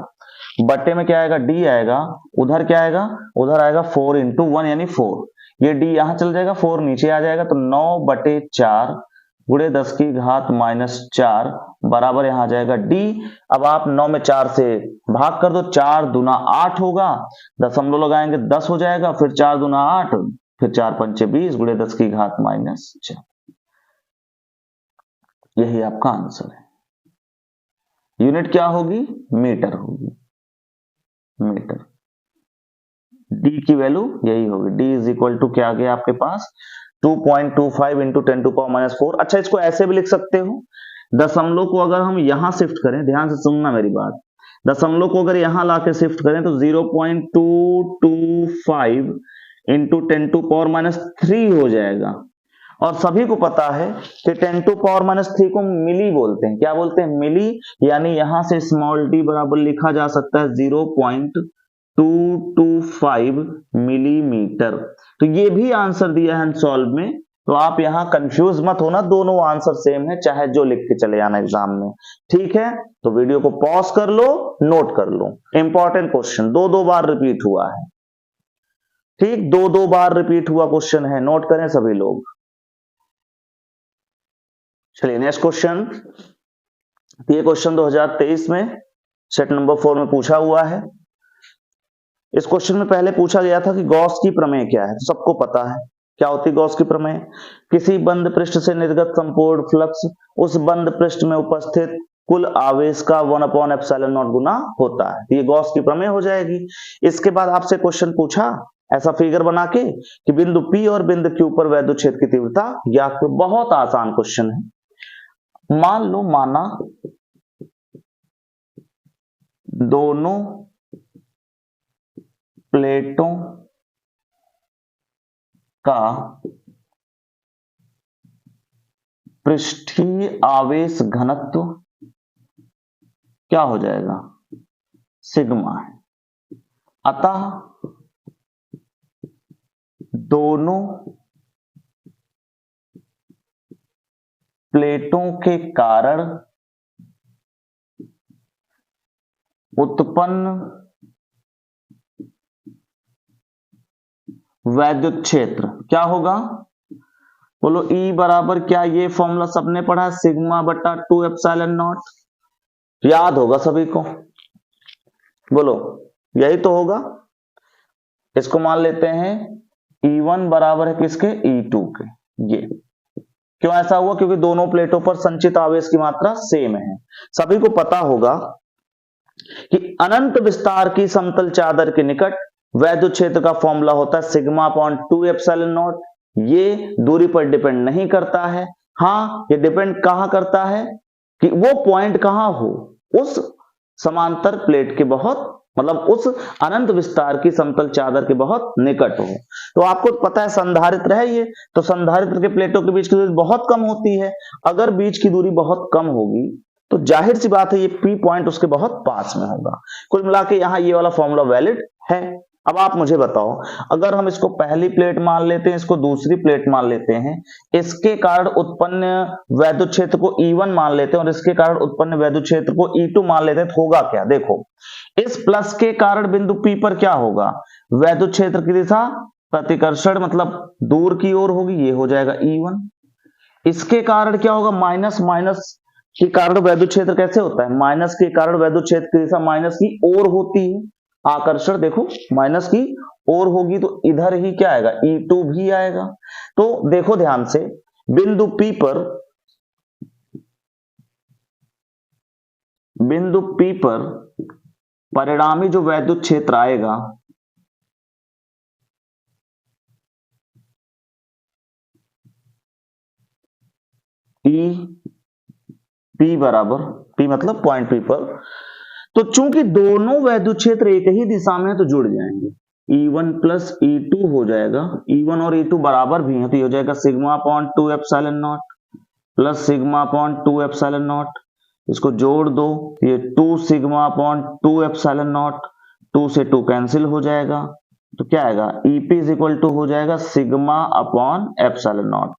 बट्टे में क्या आएगा, डी आएगा, उधर क्या आएगा, उधर आएगा 4 इंटू 1 यानी 4, ये डी यहां चल जाएगा, 4 नीचे आ जाएगा, तो 9/4 गुणे 10 की घात -4 बराबर यहां आ जाएगा डी। अब आप 9 में 4 से भाग कर दो, 4 दूना 8 होगा, दशमलव लगाएंगे 10 हो जाएगा, फिर 4 दूना 8, फिर 4 पंचे 20 गुणे 10 की घात -4, यही आपका आंसर है। यूनिट क्या होगी, मीटर होगी, मीटर। डी की वैल्यू यही होगी, डी इज इक्वल टू क्या आ गया आपके पास 2.25 इंटू 10 टू पावर -4। अच्छा इसको ऐसे भी लिख सकते हो, दशमलव को अगर हम यहां शिफ्ट करें, ध्यान से सुनना मेरी बात, दशमलव को अगर यहां लाके शिफ्ट करें तो 0.225 इंटू 10 टू पावर -3 हो जाएगा। और सभी को पता है कि 10 टू पावर -3 को मिली बोलते हैं, क्या बोलते हैं, मिली, यानी यहां से स्मॉल डी बराबर लिखा जा सकता है 0.225 मिलीमीटर। तो ये भी आंसर दिया है सॉल्व में, तो आप यहां कंफ्यूज मत होना, दोनों आंसर सेम है, चाहे जो लिख के चले आना एग्जाम में, ठीक है। तो वीडियो को पॉज कर लो, नोट कर लो, इंपॉर्टेंट क्वेश्चन 2-2 बार रिपीट हुआ है, ठीक, 2-2 बार रिपीट हुआ क्वेश्चन है, नोट करें सभी लोग। चलिए नेक्स्ट क्वेश्चन, ये क्वेश्चन 2023 में सेट नंबर 4 में पूछा हुआ है। इस क्वेश्चन में पहले पूछा गया था कि गॉस की प्रमेय क्या है, सबको पता है क्या होती है गॉस की प्रमेय, किसी बंद पृष्ठ से निर्गत संपूर्ण फ्लक्स उस बंद पृष्ठ में उपस्थित कुल आवेश का 1/ε0 गुना होता है, ये गॉस की प्रमेय हो जाएगी। इसके बाद आपसे क्वेश्चन पूछा ऐसा फिगर बना के कि बिंदु P और बिंदु Q पर वैद्युत क्षेत्र की तीव्रता ज्ञात करो, बहुत आसान क्वेश्चन है। मान लो, माना दोनों प्लेटों का पृष्ठीय आवेश घनत्व क्या हो जाएगा, सिग्मा है। अतः दोनों प्लेटों के कारण उत्पन्न वैद्युत क्षेत्र क्या होगा? बोलो E बराबर क्या, ये फॉर्मूला सबने पढ़ा है, सिग्मा बटा 2 एप्सिलॉन नॉट, याद होगा सभी को, बोलो यही तो होगा। इसको मान लेते हैं E1 बराबर है किसके? E2 के। ये क्यों ऐसा हुआ? क्योंकि दोनों प्लेटों पर संचित आवेश की मात्रा सेम है। सभी को पता होगा कि अनंत विस्तार की समतल चादर के निकट वैद्युत क्षेत्र का फॉर्मूला होता है सिग्मा अपॉन 2 एप्सिलॉन नॉट। ये दूरी पर डिपेंड नहीं करता है। हाँ, ये डिपेंड कहां करता है कि वो पॉइंट कहां हो, उस समांतर प्लेट के बहुत, मतलब उस अनंत विस्तार की समतल चादर के बहुत निकट हो। तो आपको पता है संधारित्र है ये, तो संधारित्र के प्लेटों के बीच की दूरी बहुत कम होती है। अगर बीच की दूरी बहुत कम होगी तो जाहिर सी बात है ये पी पॉइंट उसके बहुत पास में होगा। कुल मिला के यहां ये वाला फॉर्मूला वैलिड है। अब आप मुझे बताओ, अगर हम इसको पहली प्लेट मान लेते हैं, इसको दूसरी प्लेट मान लेते हैं, इसके कारण उत्पन्न वैद्युत क्षेत्र को E1 मान लेते हैं और इसके कारण उत्पन्न वैद्युत क्षेत्र को E2 मान लेते हैं, तो होगा क्या? देखो, इस प्लस के कारण बिंदु P पर क्या होगा? वैद्युत क्षेत्र की दिशा प्रतिकर्षण मतलब दूर की ओर होगी, ये हो जाएगा E1। इसके कारण क्या होगा? माइनस, माइनस के कारण वैद्युत क्षेत्र कैसे होता है? माइनस के कारण वैद्युत क्षेत्र की दिशा माइनस की ओर होती है। आकर्षण देखो माइनस की ओर होगी तो इधर ही क्या आएगा? E2 भी आएगा। तो देखो ध्यान से, बिंदु P पर परिणामी जो वैद्युत क्षेत्र आएगा P बराबर, P मतलब पॉइंट P पर, तो चूंकि दोनों वैद्युत क्षेत्र एक ही दिशा में है तो जुड़ जाएंगे, E1 प्लस E2 हो जाएगा। E1 और E2 बराबर भी है तो ये हो जाएगा sigma upon 2 epsilon not plus sigma upon 2 epsilon not. इसको जोड़ दो, ये 2 सिग्मा अपॉन 2 एप्सिलॉन नॉट, 2 से 2 कैंसिल हो जाएगा, तो क्या आएगा? EP इज इक्वल टू हो जाएगा सिग्मा अपॉन एप्सिलॉन नॉट।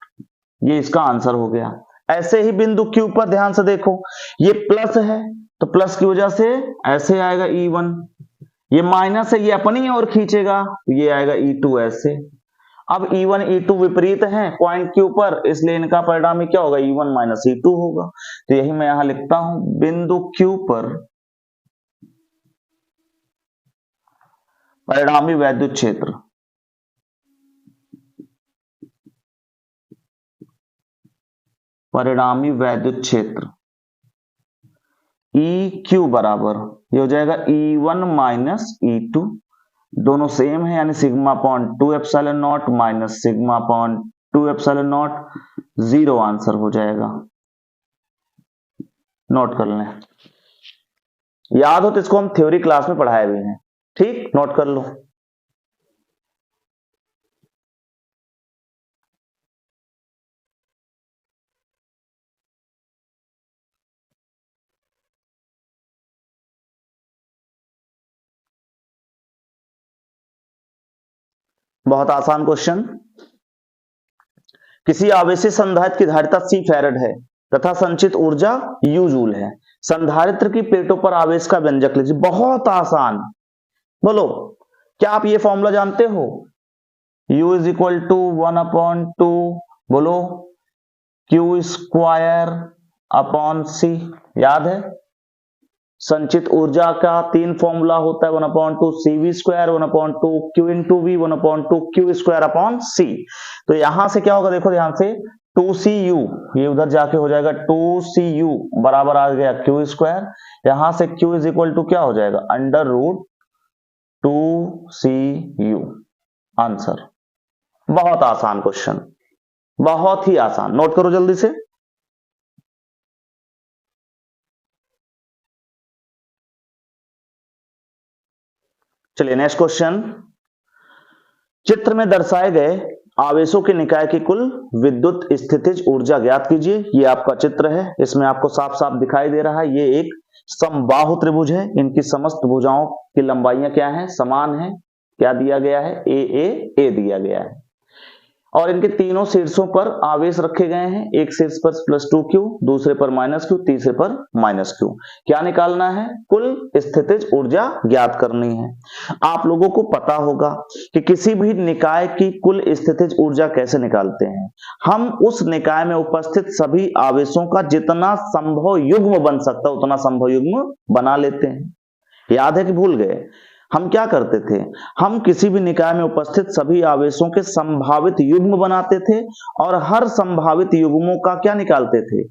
ये इसका आंसर हो गया। ऐसे ही बिंदु Q पर ध्यान से देखो, ये प्लस है तो प्लस की वजह से ऐसे आएगा E1, ये माइनस है ये अपनी ओर खींचेगा तो ये आएगा E2 ऐसे। अब E1 E2 विपरीत है पॉइंट Q पर, इसलिए इनका परिणामी क्या होगा? E1 माइनस E2 होगा। तो यही मैं यहां लिखता हूं, बिंदु Q पर परिणामी वैद्युत क्षेत्र EQ बराबर ये हो जाएगा E1 माइनस E2, दोनों सेम है यानी sigma upon 2 epsilon not minus sigma upon 2 epsilon not, 0 answer हो जाएगा। नोट कर लें, याद हो तो इसको हम थ्योरी क्लास में पढ़ाए भी हैं, ठीक, नोट कर लो। बहुत आसान क्वेश्चन। किसी आवेशित संधारित्र की धारिता C फैराड है तथा संचित ऊर्जा U जूल है। संधारित्र की प्लेटों पर आवेश का व्यंजक लीजिए। बहुत आसान, बोलो क्या आप ये फॉर्मूला जानते हो? U इज इक्वल टू 1/2, बोलो Q स्क्वायर अपॉन C, याद है? संचित ऊर्जा का 3 फॉर्मूला होता है, 1/2 CV square, 1/2 Q into V, 1/2 Q square upon C। तो यहां से क्या होगा? देखो ध्यान से, 2CU ये उधर जाके हो जाएगा 2CU बराबर आ गया Q स्क्वायर, यहां से Q इज इक्वल टू क्या हो जाएगा? Under root 2CU। आंसर। बहुत आसान क्वेश्चन, बहुत ही आसान, नोट करो जल्दी से। चलिए नेक्स्ट क्वेश्चन। चित्र में दर्शाए गए आवेशों के निकाय की कुल विद्युत स्थितिज ऊर्जा ज्ञात कीजिए। ये आपका चित्र है, इसमें आपको साफ साफ दिखाई दे रहा है, ये एक समबाहु त्रिभुज है। इनकी समस्त भुजाओं की लंबाइयां क्या है? समान है। क्या दिया गया है? ए दिया गया है। और इनके तीनों शीर्षों पर आवेश रखे गए हैं, एक शीर्ष पर +2q, दूसरे पर -q, तीसरे पर -q। क्या निकालना है? कुल स्थितिज ऊर्जा ज्ञात करनी है। आप लोगों को पता होगा कि किसी भी निकाय की कुल स्थितिज ऊर्जा कैसे निकालते हैं। हम उस निकाय में उपस्थित सभी आवेशों का जितना संभव युग्म बन सकता है उतना संभव युग्म बना लेते हैं। याद है कि भूल गए? हम क्या करते थे? हम किसी भी निकाय में उपस्थित सभी आवेशों के संभावित युग्म बनाते थे और हर संभावित युग्मों का क्या निकालते थे?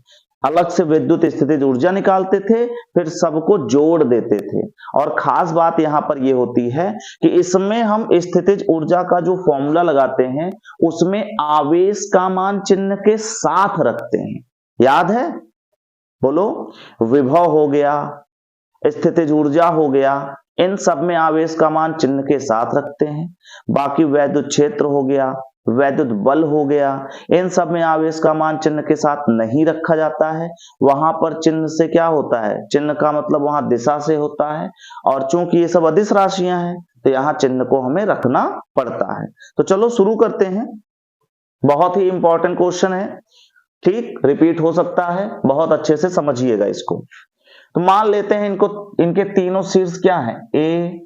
अलग से विद्युत स्थितिज ऊर्जा निकालते थे, फिर सबको जोड़ देते थे। और खास बात यहां पर यह होती है कि इसमें हम स्थितिज ऊर्जा का जो फॉर्मूला लगाते हैं उसमें आवेश का मान चिन्ह के साथ रखते हैं। याद है? बोलो। विभव हो गया, स्थितिज ऊर्जा हो गया, इन सब में आवेश का मान चिन्ह के साथ रखते हैं। बाकी वैद्युत क्षेत्र हो गया, वैद्युत बल हो गया, इन सब में आवेश का मान चिन्ह के साथ नहीं रखा जाता है। वहां पर चिन्ह से क्या होता है? चिन्ह का मतलब वहां दिशा से होता है, और चूंकि ये सब अदिश राशियां हैं तो यहां चिन्ह को हमें रखना पड़ता है। तो चलो शुरू करते हैं। बहुत ही इंपॉर्टेंट क्वेश्चन है, ठीक, रिपीट हो सकता है, बहुत अच्छे से समझिएगा इसको। तो मान लेते हैं इनके तीनों शीर्ष क्या है? ए,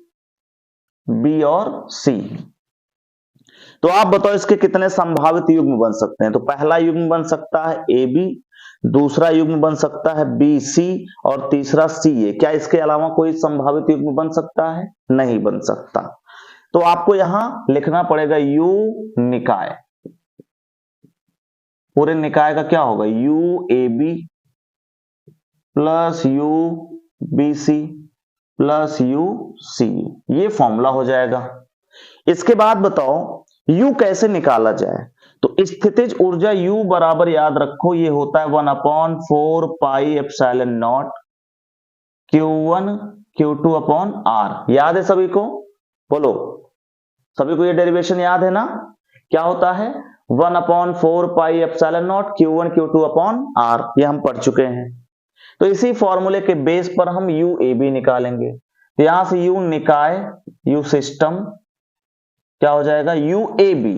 बी और सी। तो आप बताओ इसके कितने संभावित युग्म बन सकते हैं? तो पहला युग्म बन सकता है ए बी, दूसरा युग्म बन सकता है बी सी, और तीसरा सी ए। क्या इसके अलावा कोई संभावित युग्म बन सकता है? नहीं बन सकता। तो आपको यहां लिखना पड़ेगा यू निकाय। पूरे निकाय का क्या होगा? U A B plus U B C plus U C, ये फॉर्मूला हो जाएगा। इसके बाद बताओ U कैसे निकाला जाए? तो स्थितिज ऊर्जा U बराबर याद रखो, ये होता है 1/4 पाई epsilon not Q1 Q2 upon R। याद है सभी को? बोलो, सभी को ये डेरिवेशन याद है ना? क्या होता है? 1/4 पाई epsilon not Q1 Q2 upon R, ये हम पढ़ चुके हैं। तो इसी फॉर्मूले के बेस पर हम यू ए बी निकालेंगे। यहां से यू निकाय, यू सिस्टम, क्या हो जाएगा? U A B.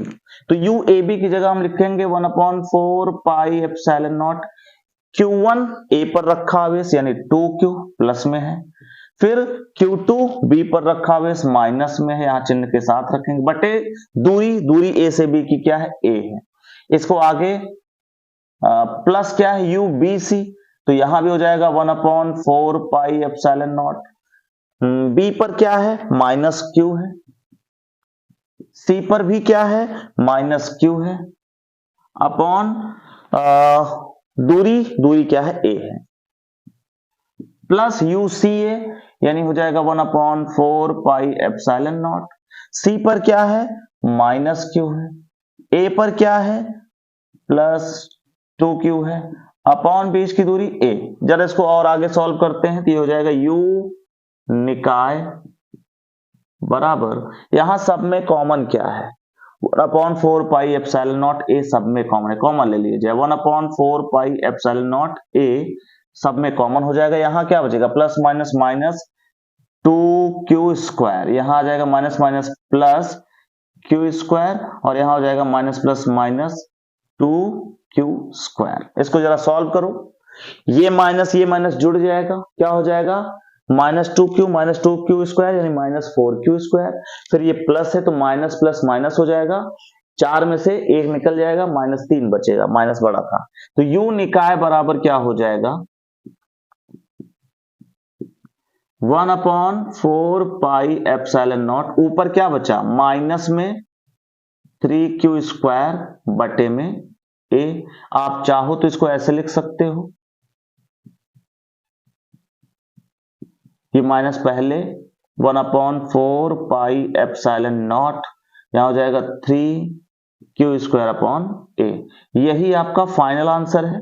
तो यू ए बी की जगह हम लिखेंगे 1/4 पाई एप्सिलॉन नॉट Q1 ए पर रखा आवेश यानी 2Q प्लस में है, फिर Q2 बी पर रखा आवेश माइनस में है, यहां चिन्ह के साथ रखेंगे, बटे दूरी ए से बी की क्या है? ए है। इसको आगे प्लस क्या है? यू बी सी, तो यहां भी हो जाएगा 1/4 पाई एप्सिलॉन नॉट। बी पर क्या है? -Q है। सी पर भी क्या है? -Q है, अपॉन दूरी क्या है? ए है, प्लस यू सी ए, यानी हो जाएगा 1/4 पाई एप्सिलॉन नॉट। सी पर क्या है? -Q है। ए पर क्या है? +2Q है, अपॉन बीच की दूरी ए। जरा इसको और आगे सॉल्व करते हैं तो ये हो जाएगा यू निकाय बराबर, यहां सब में कॉमन क्या है? 1/4 पाई एप्सिलॉन नॉट ए सब में कॉमन है, कॉमन ले लीजिए। 1/4 पाई एप्सिलॉन नॉट ए सब में कॉमन हो जाएगा। यहां क्या बचेगा? Plus minus minus 2Q square, यहां आ जाएगा minus minus plus Q square, और यहां हो जाएगा minus plus minus 2Q square. इसको जरा सॉल्व करो, ये माइनस जुड़ जाएगा, क्या हो जाएगा? -2Q स्क्वायर यानी -4Q स्क्वायर, फिर ये प्लस है तो माइनस प्लस माइनस हो जाएगा, 4 में से 1 निकल जाएगा, -3 बचेगा, माइनस बड़ा था। तो यू निकाय बराबर क्या हो जाएगा? 1/4 पाई एप्सिलॉन नॉट, ऊपर क्या बचा? माइनस में 3Q स्क्वायर बटे में ए। आप चाहो तो इसको ऐसे लिख सकते हो, ये माइनस पहले 1/4 पाई एप्सिलॉन नॉट, यहां हो जाएगा 3Q स्क्वायर अपॉन ए। यही आपका फाइनल आंसर है।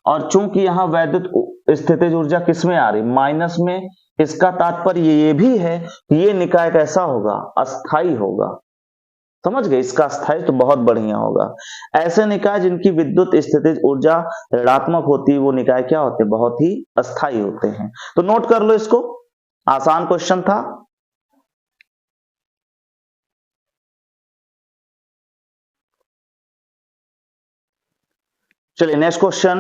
और चूंकि यहां वैद्युत स्थितिज ऊर्जा किस में आ रही? माइनस में, इसका तात्पर्य ये भी है कि ये निकाय कैसा होगा? अस्थाई होगा। समझ गए? इसका अस्थाई तो बहुत बढ़िया होगा। ऐसे निकाय जिनकी विद्युत स्थितिज ऊर्जा ऋणात्मक होती है वो निकाय क्या होते हैं? बहुत ही अस्थाई होते हैं। तो नोट कर लो इसको, आसान क्वेश्चन था। चलिए नेक्स्ट क्वेश्चन,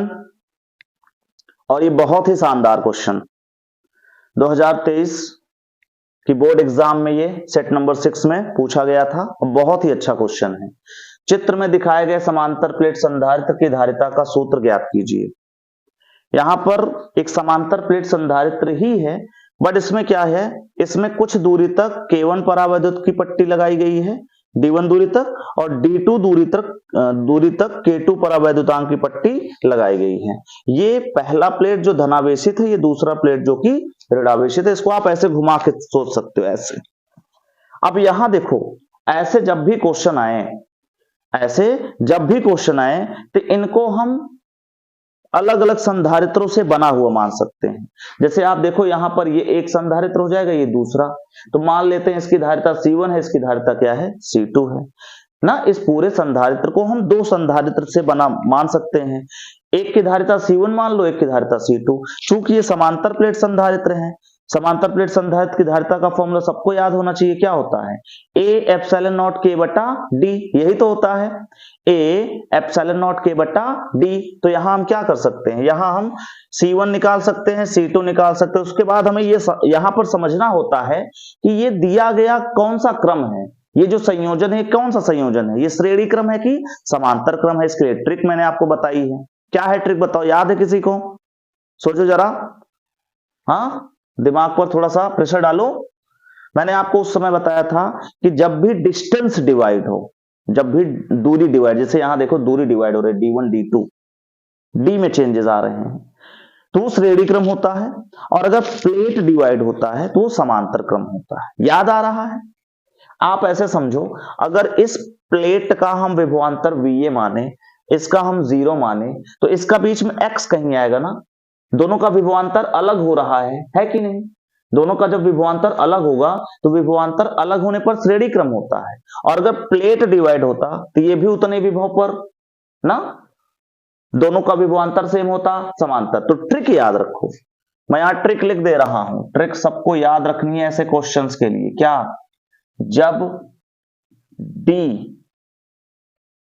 और ये बहुत ही शानदार क्वेश्चन 2023 कि बोर्ड एग्जाम में ये सेट नंबर 6 में पूछा गया था, बहुत ही अच्छा क्वेश्चन है। चित्र में दिखाए गए समांतर प्लेट संधारित्र की धारिता का सूत्र ज्ञात कीजिए। यहां पर एक समांतर प्लेट संधारित्र ही है, बट इसमें क्या है, इसमें कुछ दूरी तक K1 परावैद्युत की पट्टी लगाई गई है D1 दूरी तक, और D2 दूरी तक K2 परावैद्युतांक की पट्टी लगाई गई है। ये पहला प्लेट जो धनावेशित है, ये दूसरा प्लेट जो कि ऋणावेशित है। इसको आप ऐसे घुमा के सोच सकते हो ऐसे। अब यहां देखो, ऐसे जब भी क्वेश्चन आए तो इनको हम अलग अलग संधारित्रों से बना हुआ मान सकते हैं। जैसे आप देखो यहां पर ये एक संधारित्र हो जाएगा, ये दूसरा, तो मान लेते हैं इसकी धारिता C1 है, इसकी धारिता क्या है, C2 है ना। इस पूरे संधारित्र को हम दो संधारित्र से बना मान सकते हैं। एक की धारिता C1 मान लो, एक की धारिता C2। चूंकि ये समांतर प्लेट संधारित्र हैं, समांतर प्लेट संधारित्र की धारिता का फॉर्मूला सबको याद होना चाहिए, क्या होता है, A एप्सिलॉन नॉट K बटा D, यही तो होता है, A एप्सिलॉन नॉट K बटा D। तो यहां हम क्या कर सकते हैं, यहां हम C1 निकाल सकते हैं, C2 निकाल सकते हैं। उसके बाद हमें ये यहां पर समझना होता है कि ये दिया गया कौन सा क्रम है, ये जो संयोजन है कौन सा संयोजन है, ये श्रेणी क्रम है कि समांतर क्रम है। इसके लिए ट्रिक मैंने आपको बताई है। क्या है ट्रिक, बताओ, याद है किसी को, सोचो जरा, हाँ, दिमाग पर थोड़ा सा प्रेशर डालो। मैंने आपको उस समय बताया था कि जब भी डिस्टेंस डिवाइड हो, जब भी दूरी डिवाइड, जैसे यहां देखो दूरी डिवाइड हो रही है D1 D2, D में चेंजेस आ रहे हैं, तो वो श्रेणी क्रम होता है। और अगर प्लेट डिवाइड होता है तो वो समांतर क्रम होता है। याद आ रहा है? आप ऐसे समझो, अगर इस प्लेट का हम विभवांतर VA माने, इसका हम 0 माने, तो इसका बीच में x कहीं आएगा ना। दोनों का विभवांतर अलग हो रहा है कि नहीं? दोनों का जब विभवांतर अलग होगा तो विभवांतर अलग होने पर श्रेणी क्रम होता है। और अगर प्लेट डिवाइड होता तो ये भी उतने विभव पर ना, दोनों का विभवांतर सेम होता, समांतर। तो ट्रिक याद रखो, मैं यहां ट्रिक लिख दे रहा हूं, ट्रिक सबको याद रखनी है ऐसे क्वेश्चंस के लिए। क्या, जब D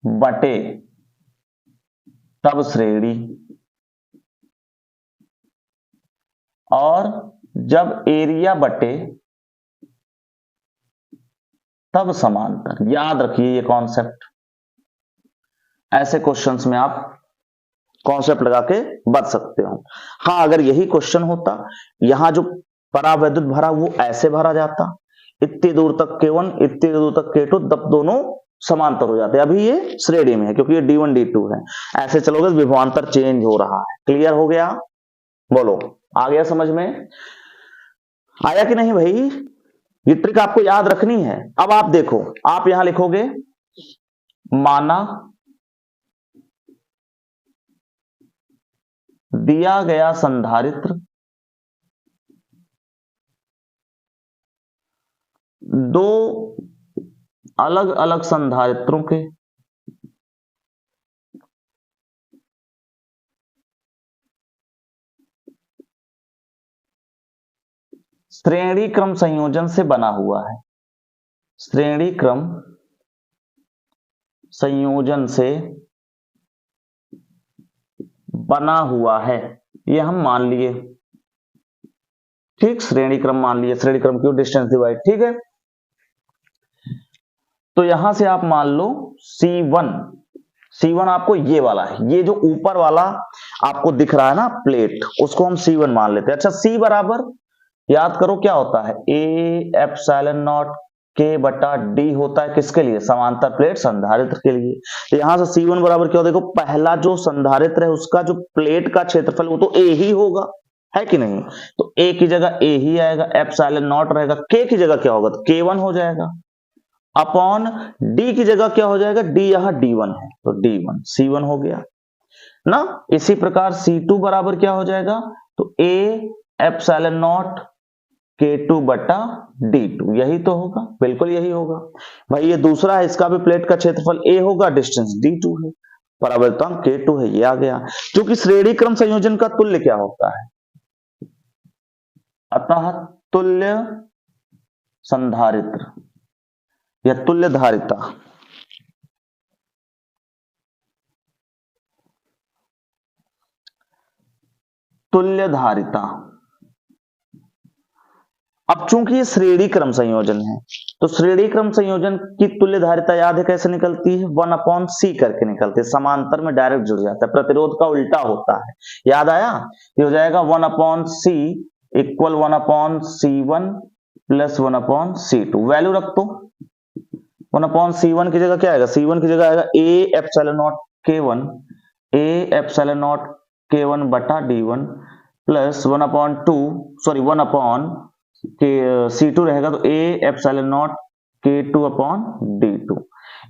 बटे तब श्रेणी, और जब एरिया बटे तब समांतर। याद रखिए ये कॉन्सेप्ट, ऐसे क्वेश्चंस में आप कॉन्सेप्ट लगा के बच सकते हो। हाँ, अगर यही क्वेश्चन होता, यहां जो परावैद्युत भरा वो ऐसे भरा जाता, इतनी दूर तक K1 इतनी दूर तक K2, तब दोनों समांतर हो जाते। अभी ये श्रेणी में है क्योंकि ये D1 D2 है। ऐसे चलोगे विभवांतर चेंज हो रहा है। क्लियर हो गया? बोलो, आ गया समझ में? आया कि नहीं भाई? ये ट्रिक आपको याद रखनी है। अब आप देखो, आप यहां लिखोगे, माना दिया गया संधारित्र दो अलग अलग संधारित्रों के श्रेणी क्रम संयोजन से बना हुआ है। श्रेणी क्रम संयोजन से बना हुआ है, ये हम मान लिए, ठीक, श्रेणी क्रम मान लिए। श्रेणी क्रम क्यों, डिस्टेंस डिवाइड, ठीक है। तो यहां से आप मान लो C1 आपको ये वाला है, ये जो ऊपर वाला आपको दिख रहा है ना प्लेट, उसको हम C1 मान लेते हैं। अच्छा, C बराबर याद करो क्या होता है, A एप्सिलॉन नॉट K बटा D होता है, किसके लिए, समांतर प्लेट संधारित्र के लिए। तो यहां से C1 बराबर क्या, देखो पहला जो संधारित्र है उसका जो प्लेट का क्षेत्रफल वो तो A ही होगा, है कि नहीं। तो A की जगह A ही आएगा, एप्सिलॉन नॉट रहेगा, K की जगह क्या होगा, तो K1 हो जाएगा, अपॉन D की जगह क्या हो जाएगा, D यहां D1 है तो D1, C1 हो गया ना। इसी प्रकार C2 बराबर क्या हो जाएगा, तो A एप्सिलॉन नॉट K2 बटा D2, यही तो होगा, बिल्कुल यही होगा भाई। ये दूसरा है, इसका भी प्लेट का क्षेत्रफल A होगा, डिस्टेंस D2 है, परावर्तनांक K2 है, ये आ गया। क्योंकि श्रेणी क्रम संयोजन का तुल्य क्या होता है, अतः तुल्य संधारित्र या तुल्य धारिता तुल्य धारिता। अब चूंकि ये श्रेणी क्रम संयोजन है, तो श्रेणी क्रम संयोजन की तुल्य धारिता याद है कैसे निकलती है? 1/c करके निकलती है, समांतर में डायरेक्ट जुड़ जाता है, प्रतिरोध का उल्टा होता है। याद आया? ये हो जाएगा 1/c equal 1/c1 plus 1/c2। Value रख दो। 1/c1 की जगह क्या आएगा? c1 की जगह आएगा a epsilon not k1, a epsilon not k1 बटा d1 प्लस 1/2 के C2 रहेगा तो a epsilon not K2 upon D2।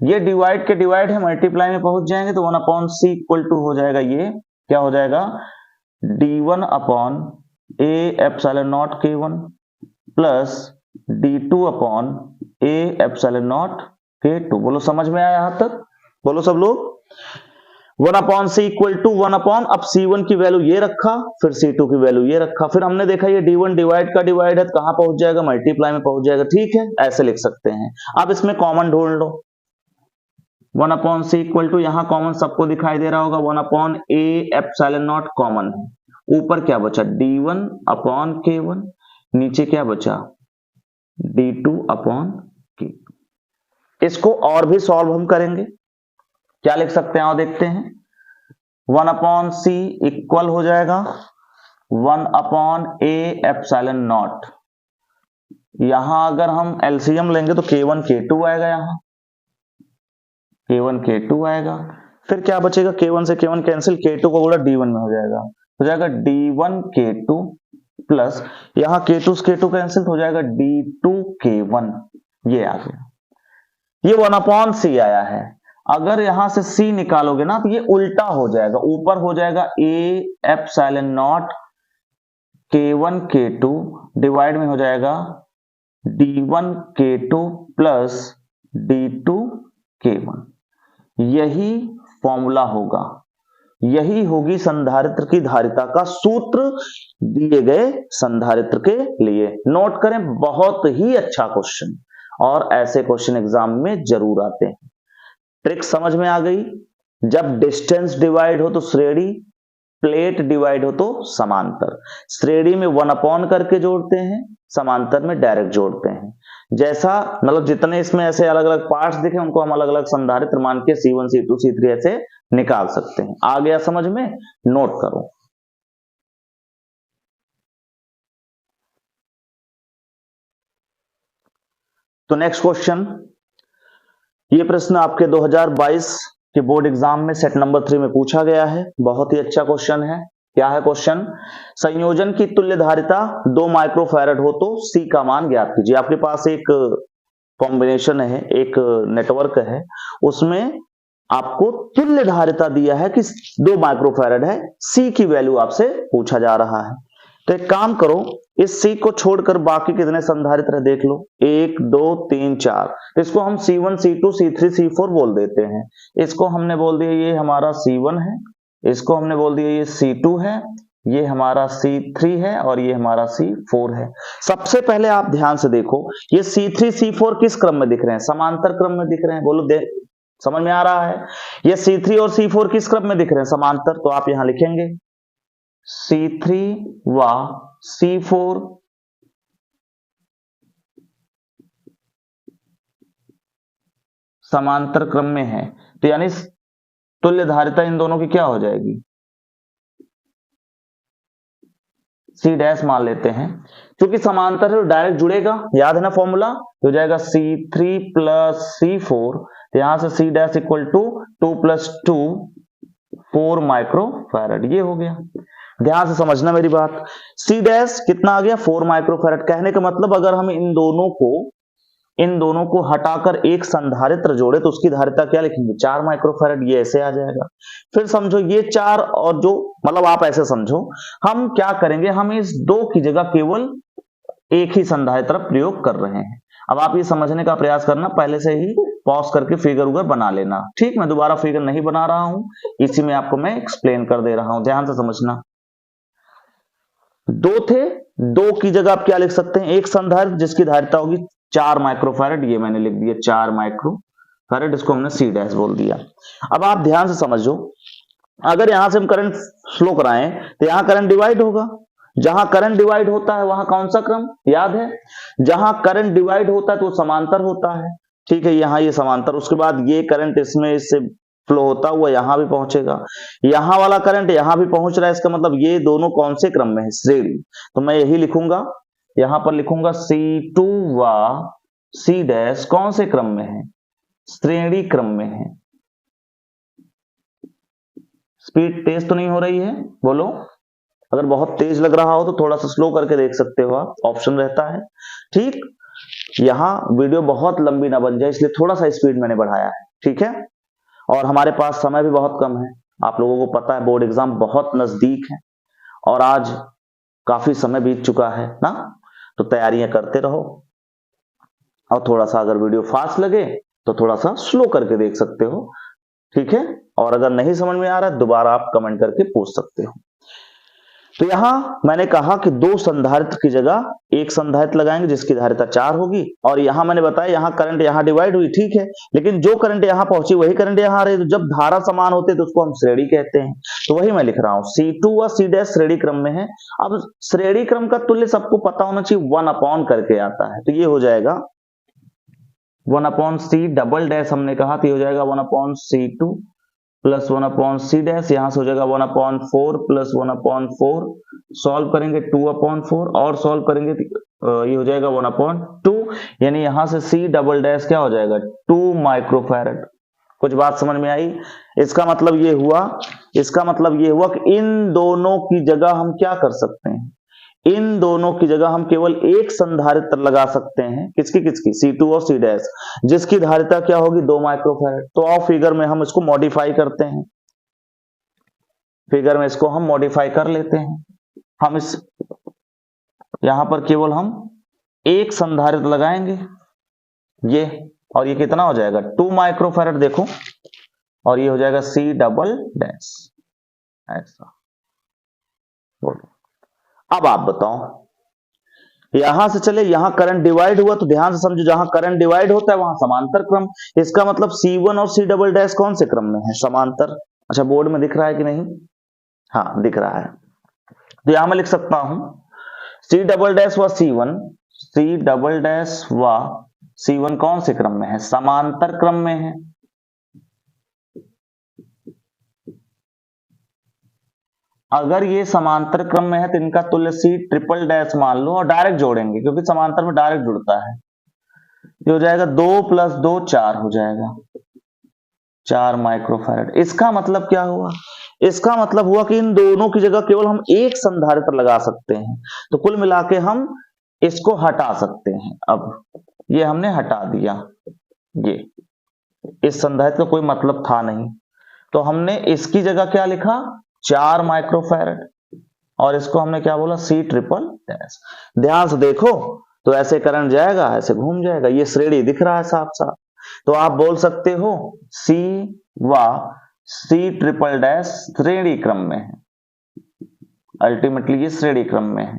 ये डिवाइड के डिवाइड है, मल्टीप्लाई में पहुंच जाएंगे तो 1/c इक्वल टू हो जाएगा, ये क्या हो जाएगा? D1 upon a epsilon not K1 plus D2 upon a epsilon not K2। बोलो समझ में आया यहां तक? बोलो सब लोग। 1/c इक्वल टू 1 अपॉन, अब C1 की वैल्यू ये रखा, फिर C2 की वैल्यू ये रखा, फिर हमने देखा ये D1 डिवाइड का डिवाइड है, कहां पहुंच जाएगा? मल्टीप्लाई में पहुंच जाएगा। ठीक है, ऐसे लिख सकते हैं। अब इसमें कॉमन ढूंढ लो। 1/c इक्वल टू, यहां कॉमन सबको दिखाई दे रहा होगा, 1/a एप्सिलॉन नॉट कॉमन है। ऊपर क्या बचा? D1 अपॉन K1, नीचे क्या बचा? D2 upon K2। इसको और भी सॉल्व हम करेंगे। क्या लिख सकते हैं और देखते हैं। 1/c इक्वल हो जाएगा 1/a एप्सिलॉन नॉट। यहां अगर हम एलसीएम लेंगे तो K1 K2 आएगा, यहां K1 K2 आएगा। फिर क्या बचेगा? K1 से K1 कैंसिल, K2 को गुणा D1 में हो जाएगा D1 K2 प्लस यहां K2 से K2 कैंसिल हो जाएगा D2 K1। ये आ गया, ये 1/c आया है। अगर यहां से c निकालोगे ना तो ये उल्टा हो जाएगा, ऊपर हो जाएगा a epsilon not K1 K2 divide में हो जाएगा D1 K2 plus D2 K1। यही फॉर्मूला होगा, यही होगी संधारित्र की धारिता का सूत्र दिए गए संधारित्र के लिए। नोट करें, बहुत ही अच्छा क्वेश्चन, और ऐसे क्वेश्चन एग्जाम में जरूर आते हैं। ट्रिक समझ में आ गई? जब डिस्टेंस डिवाइड हो तो श्रेणी, प्लेट डिवाइड हो तो समांतर। श्रेणी में 1 अपॉन करके जोड़ते हैं, समांतर में डायरेक्ट जोड़ते हैं। जैसा मतलब जितने इसमें ऐसे अलग अलग पार्ट्स दिखे उनको हम अलग अलग संधारित्र मान के C1 C2 C3 ऐसे निकाल सकते हैं। आ गया समझ में? नोट करो। तो नेक्स्ट क्वेश्चन, ये प्रश्न आपके 2022 के बोर्ड एग्जाम में सेट नंबर 3 में पूछा गया है। बहुत ही अच्छा क्वेश्चन है। क्या है क्वेश्चन? संयोजन की तुल्य धारिता 2 माइक्रोफैरड हो तो C का मान ज्ञात कीजिए। आपके पास एक कॉम्बिनेशन है, एक नेटवर्क है, उसमें आपको तुल्य धारिता दिया है कि 2 माइक्रोफैरड है, C की वैल्यू आपसे पूछा जा रहा है। तो एक काम करो, इस C को छोड़कर बाकी कितने संधारित्र देख लो, 1 2 3 4। इसको हम C1 C2 C3 C4 बोल देते हैं। इसको हमने बोल दिया ये हमारा C1 है, इसको हमने बोल दिया ये C2 है, ये हमारा C3 है और ये हमारा C4 है। सबसे पहले आप ध्यान से देखो, ये C3 C4 किस क्रम में दिख रहे हैं? समांतर क्रम में दिख रहे हैं। बोलो दे, समझ में आ रहा है? ये C3 और C4 किस क्रम में दिख रहे हैं? समांतर। तो आप यहां लिखेंगे C3 व C4 समांतर क्रम में है, तो यानी तुल्य धारिता इन दोनों की क्या हो जाएगी? C डैश मान लेते हैं, क्योंकि समांतर है तो डायरेक्ट जुड़ेगा। याद है ना फॉर्मूला? हो जाएगा C3 प्लस C4, तो यहां से C dash equal to 2 + 2 4 microfarad. ये हो गया। ध्यान से समझना मेरी बात। C डैश कितना आ गया? 4 माइक्रोफैरड। कहने का मतलब अगर हम इन दोनों को हटाकर एक संधारित्र जोड़े तो उसकी धारिता क्या लिखेंगे? 4 माइक्रोफैरड। ये ऐसे आ जाएगा। फिर समझो ये 4 और जो, मतलब आप ऐसे समझो, हम क्या करेंगे, हम इस 2 की जगह केवल एक ही संधारित्र प्रयोग कर रहे हैं। अब आप ये समझने का प्रयास करना, पहले से ही पॉज करके फिगर उगर बना लेना। ठीक, मैं दोबारा फिगर नहीं बना रहा हूं, इसी में आपको मैं एक्सप्लेन कर दे रहा हूं। ध्यान से समझना। 2 थे, 2 की जगह आप क्या लिख सकते हैं? एक संधारित्र जिसकी धारिता होगी 4 माइक्रोफैरड। ये मैंने लिख दिया 4 माइक्रोफैरड, इसको हमने C डैश बोल दिया। अब आप ध्यान से समझो, अगर यहां से हम करंट फ्लो कराएं तो यहां करंट डिवाइड होगा, जहां करंट डिवाइड होता है वहां कौन सा क्रम याद है, जहां करंट डिवाइड होता है तो समांतर होता है, ठीक है, यहां ये समांतर, उसके बाद ये करंट इसमें इससे फ्लो होता हुआ यहां भी पहुंचेगा, यहां वाला करंट यहां भी पहुंच रहा है, इसका मतलब ये दोनों कौन से क्रम में है, श्रेणी। तो मैं यही लिखूंगा, यहां पर लिखूंगा C2 व C डैश कौन से क्रम में है, श्रेणी क्रम में है। स्पीड तेज तो नहीं हो रही है, बोलो, अगर बहुत तेज लग रहा हो तो थोड़ा सा स्लो करके देख सकते हो आप, ऑप्शन रहता है, ठीक। यहां वीडियो बहुत लंबी ना बन जाए इसलिए थोड़ा सा स्पीड मैंने बढ़ाया है, ठीक है। और हमारे पास समय भी बहुत कम है, आप लोगों को पता है बोर्ड एग्जाम बहुत नजदीक है और आज काफी समय बीत चुका है ना, तो तैयारियां करते रहो और थोड़ा सा अगर वीडियो फास्ट लगे तो थोड़ा सा स्लो करके देख सकते हो, ठीक है। और अगर नहीं समझ में आ रहा है दोबारा आप कमेंट करके पूछ सकते हो। तो यहां मैंने कहा कि दो संधारित्र की जगह एक संधारित्र लगाएंगे जिसकी धारिता 4 होगी, और यहां मैंने बताया यहां करंट यहां डिवाइड हुई, ठीक है, लेकिन जो करंट यहां पहुंची वही करंट यहां आ रही, तो जब धारा समान होते तो उसको हम श्रेणी कहते हैं, तो वही मैं लिख रहा हूं C2 व C डैश श्रेणी क्रम में है। अब श्रेणी क्रम का तुल्य सबको पता होना चाहिए, 1 अपॉन करके आता है, तो ये हो जाएगा 1 अपॉन C डबल डैश, हमने कहा तो ये हो जाएगा 1 upon C2 plus 1 upon C dash, यहां से हो जाएगा 1 अपॉन 4 प्लस 1 अपॉन 4, सॉल्व करेंगे 2 अपॉन 4 और सॉल्व करेंगे ये हो जाएगा 1 अपॉन 2, यानी यहां से C डबल डैश क्या हो जाएगा 2 माइक्रोफैरड। कुछ बात समझ में आई? इसका मतलब ये हुआ, इसका मतलब ये हुआ कि इन दोनों की जगह हम क्या कर सकते हैं, इन दोनों की जगह हम केवल एक संधारित्र लगा सकते हैं, किसकी किसकी, C2 और C डैश, जिसकी धारिता क्या होगी 2 माइक्रोफैरड। तो आओ फिगर में हम इसको मॉडिफाई करते हैं, फिगर में इसको हम मॉडिफाई कर लेते हैं, हम इस यहां पर केवल हम एक संधारित्र लगाएंगे ये, और ये कितना हो जाएगा 2 माइक्रोफैरड देखो, और ये हो जाएगा C डबल डैश, ऐसा बोलो। अब आप बताओ, यहां से चले यहां करंट डिवाइड हुआ, तो ध्यान से समझो, जहां करंट डिवाइड होता है वहां समांतर क्रम, इसका मतलब C1 और C डबल डैश कौन से क्रम में है, समांतर। अच्छा बोर्ड में दिख रहा है कि नहीं, हाँ दिख रहा है, तो यहां मैं लिख सकता हूं C डबल डैश व C1, C डबल डैश व C1 कौन से क्रम में है, समांतर क्रम में है। अगर ये समांतर क्रम में है तो इनका तुल्य C ट्रिपल डैश मान लो और डायरेक्ट जोड़ेंगे, क्योंकि समांतर में डायरेक्ट जुड़ता है, ये हो जाएगा 2 प्लस 2 4 हो जाएगा, 4 माइक्रोफैरड। इसका मतलब क्या हुआ, इसका मतलब हुआ कि इन दोनों की जगह केवल हम एक संधारित्र लगा सकते हैं, तो कुल मिला के हम इसको हटा सकते हैं। अब ये हमने हटा दिया, ये इस संधारित्र का कोई मतलब था नहीं, तो हमने इसकी जगह क्या लिखा 4 माइक्रोफैरड, और इसको हमने क्या बोला C ट्रिपल डैश। ध्यान से देखो तो ऐसे करंट जाएगा ऐसे घूम जाएगा, ये श्रेणी दिख रहा है साफ साफ, तो आप बोल सकते हो C व C ट्रिपल डैश श्रेणी क्रम में है, अल्टीमेटली ये श्रेणी क्रम में है,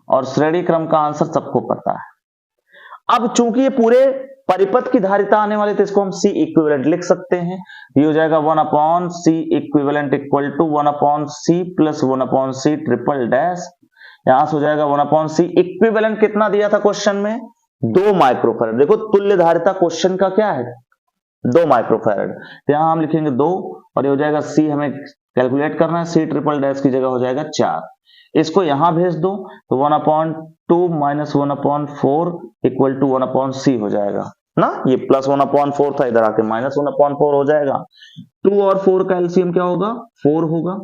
और श्रेणी क्रम का आंसर सबको पता है। अब चूंकि ये पूरे परिपथ की धारिता आने वाले थे, इसको हम C इक्विवेलेंट लिख सकते हैं, ये हो जाएगा 1 upon C equivalent equal to 1 upon C plus 1 upon C triple dash, यहां से हो जाएगा 1 अपॉन C इक्विवेलेंट कितना दिया था क्वेश्चन में 2 माइक्रोफैरड, देखो तुल्य धारिता क्वेश्चन का क्या है 2 माइक्रोफैरड, तो यहां हम लिखेंगे 2 और ये हो जाएगा C, हमें कैलकुलेट करना है, C ट्रिपल डैश की जगह हो जाएगा 4, इसको यहां भेज दो तो 1 upon 2 minus 1 upon 4 equal to 1 upon C हो जाएगा ना, ये प्लस 1 अपॉन 4 था, इधर आके माइनस 1 अपॉन 4 हो जाएगा, 2 और 4 का एलसीएम क्या होगा 4 होगा,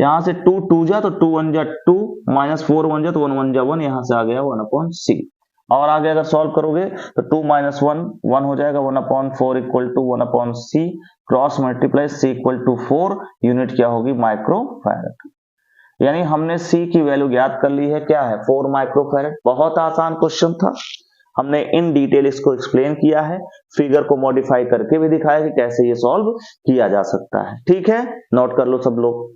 यहां से 2 2 जा तो 2 1 जा 2 माइनस 4 1 जा तो 1 1 जा 1, यहां से आ गया 1 अपॉन C, और आगे अगर सॉल्व करोगे तो 2 माइनस 1 1 हो जाएगा, 1 upon 4 equal to 1 upon C, cross multiply C equal to 4, unit क्या होगी माइक्रोफैरड, यानी हमने C की वैल्यू ज्ञात कर ली है, क्या है 4 माइक्रोफैरड। बहुत आसान क्वेश्चन था, हमने इन डिटेल इसको एक्सप्लेन किया है, फिगर को मॉडिफाई करके भी दिखाया कि कैसे ये सॉल्व किया जा सकता है, ठीक है, नोट कर लो सब लोग।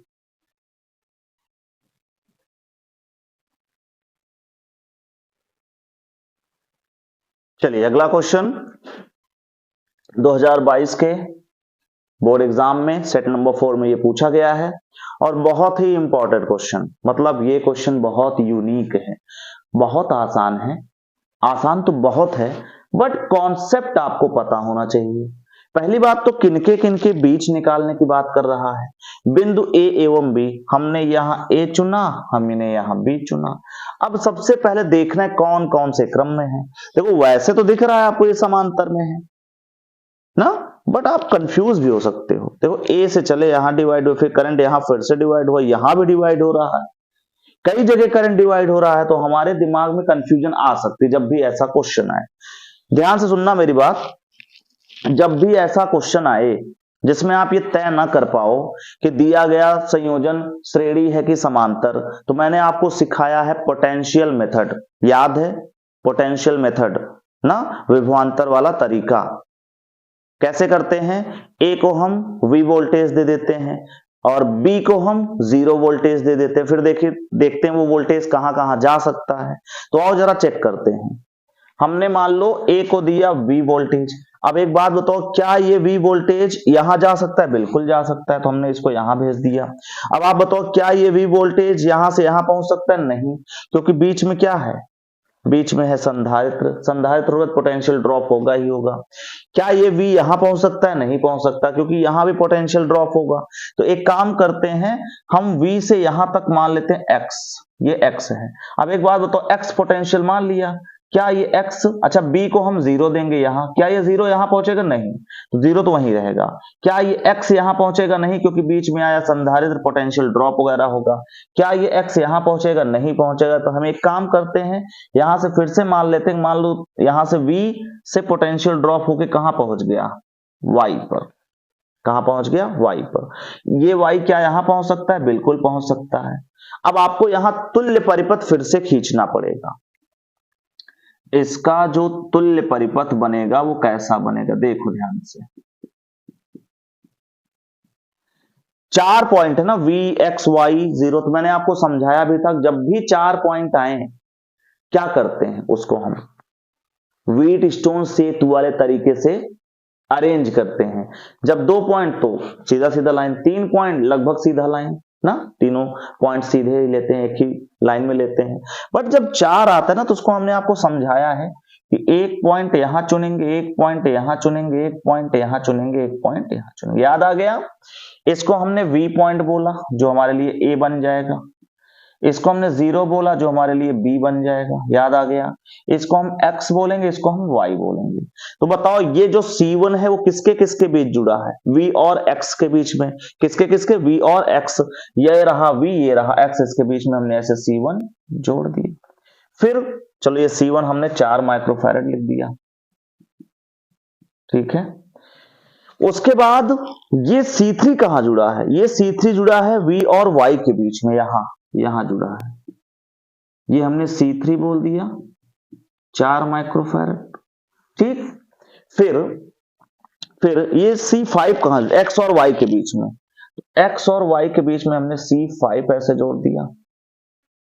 चलिए अगला क्वेश्चन 2022 के बोर्ड एग्जाम में सेट नंबर 4 में ये पूछा गया है और बहुत ही इंपॉर्टेंट क्वेश्चन, मतलब ये क्वेश्चन बहुत यूनिक है, बहुत आसान है, आसान तो बहुत है बट कॉन्सेप्ट आपको पता होना चाहिए। पहली बात तो किनके बीच निकालने की बात कर रहा है, बिंदु ए एवं बी, हमने यहां ए चुना, हमने यहां बी चुना। अब सबसे पहले देखना है कौन कौन से क्रम में है। देखो वैसे तो दिख रहा है आपको ये समांतर में है ना, बट आप कंफ्यूज भी हो सकते हो। देखो ए से चले यहां डिवाइड हो, फिर करंट यहां फिर से डिवाइड हुआ, यहां भी डिवाइड हो रहा है, कई जगह करंट डिवाइड हो रहा है, तो हमारे दिमाग में कंफ्यूजन आ सकती है जब भी ऐसा क्वेश्चन आए। ध्यान से सुनना मेरी बात, जब भी ऐसा क्वेश्चन आए जिसमें आप ये तय ना कर पाओ कि दिया गया संयोजन श्रेणी है कि समांतर, तो मैंने आपको सिखाया है पोटेंशियल मेथड, याद है पोटेंशियल मेथड ना, विभवांतर वाला तरीका। कैसे करते हैं, ए को हम वी वोल्टेज दे देते हैं और बी को हम 0 वोल्टेज दे देते हैं, फिर देखिए देखते हैं वो वोल्टेज कहां कहां जा सकता है। तो आओ जरा चेक करते हैं। हमने मान लो ए को दिया वी वोल्टेज, अब एक बात बताओ, क्या ये वी वोल्टेज यहां जा सकता है? बिल्कुल जा सकता है, तो हमने इसको यहां भेज दिया। अब आप बताओ क्या ये वी वोल्टेज यहां से यहां पहुंच सकता है? नहीं, क्योंकि बीच में क्या है, बीच में है संधारित्र, संधारित्र पोटेंशियल ड्रॉप होगा ही होगा। क्या ये V यहां पहुंच सकता है? नहीं पहुंच सकता, क्योंकि यहां भी पोटेंशियल ड्रॉप होगा। तो एक काम करते हैं, हम V से यहां तक मान लेते हैं X, ये X है। अब एक बात बताओ, X पोटेंशियल मान लिया, क्या ये X, अच्छा B को हम 0 देंगे यहां, क्या ये 0 यहां पहुंचेगा? नहीं, तो 0 तो वहीं रहेगा। क्या ये X यहां पहुंचेगा? नहीं, क्योंकि बीच में आया संधारित्र, पोटेंशियल ड्रॉप वगैरह होगा। क्या ये X यहां पहुंचेगा? नहीं पहुंचेगा। तो हम एक काम करते हैं, यहां से फिर से मान लेते हैं, मान लो यहां से V से पोटेंशियल ड्रॉप होके कहां पहुंच गया? Y पर। कहां पहुंच गया? Y पर। ये Y क्या यहां पहुंच सकता है? बिल्कुल पहुंच सकता है। अब आपको यहां तुल्य परिपथ फिर से खींचना पड़ेगा। इसका जो तुल्य परिपथ बनेगा वो कैसा बनेगा, देखो ध्यान से। 4 पॉइंट है ना, V X Y 0, तो मैंने आपको समझाया भी था, जब भी 4 पॉइंट आए क्या करते हैं, उसको हम व्हीट स्टोन सेतु वाले तरीके से अरेंज करते हैं। जब 2 पॉइंट तो सीधा सीधा लाइन, 3 पॉइंट लगभग सीधा लाइन ना, तीनों पॉइंट सीधे ही लेते हैं, एक ही लाइन में लेते हैं। बट जब 4 आता है ना, तो उसको हमने आपको समझाया है कि एक पॉइंट यहां चुनेंगे, एक पॉइंट यहां चुनेंगे, एक पॉइंट यहां चुनेंगे, एक पॉइंट यहां चुनेंगे। याद आ गया? इसको हमने वी पॉइंट बोला जो हमारे लिए ए बन जाएगा, इसको हमने 0 बोला जो हमारे लिए बी बन जाएगा। याद आ गया? इसको हम x बोलेंगे, इसको हम y बोलेंगे। तो बताओ ये जो C1 है वो किसके किसके बीच जुड़ा है? v और x के बीच में। किसके किसके? v और x, ये रहा v, ये रहा x, इसके बीच में हमने ऐसे C1 जोड़ दिए। फिर चलो ये C1 हमने 4 माइक्रोफैरड लिख दिया, ठीक है। उसके बाद ये C3 कहां जुड़ा है? ये C3 जुड़ा है v और y के बीच में, यहां जुड़ा है, ये हमने C3 बोल दिया, 4 माइक्रोफैरड, ठीक। फिर ये C5 कहां, x और y के बीच में, x और y के बीच में हमने C5 ऐसे जोड़ दिया,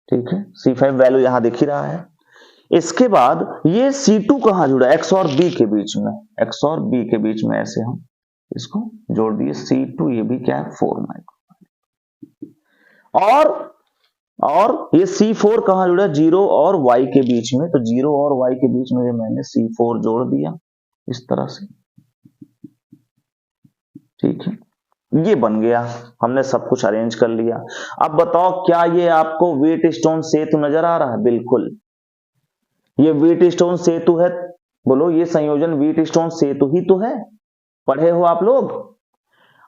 ठीक है। C5 वैल्यू यहां दिख ही रहा है। इसके बाद ये C2 कहां जुड़ा? x और b के बीच में, x और b के बीच में ऐसे हम इसको जोड़ दिए, C2, ये भी क्या है? 4 माइक्रो। और ये C4 कहां जुड़ा? 0 और y के बीच में, तो 0 और y के बीच में मैंने C4 जोड़ दिया इस तरह से, ठीक है। ये बन गया, हमने सब कुछ अरेंज कर लिया। अब बताओ क्या ये आपको व्हीट स्टोन सेतु नजर आ रहा है? बिल्कुल, ये व्हीट स्टोन सेतु है। बोलो ये संयोजन व्हीट स्टोन सेतु ही तो है, पढ़े हो आप लोग।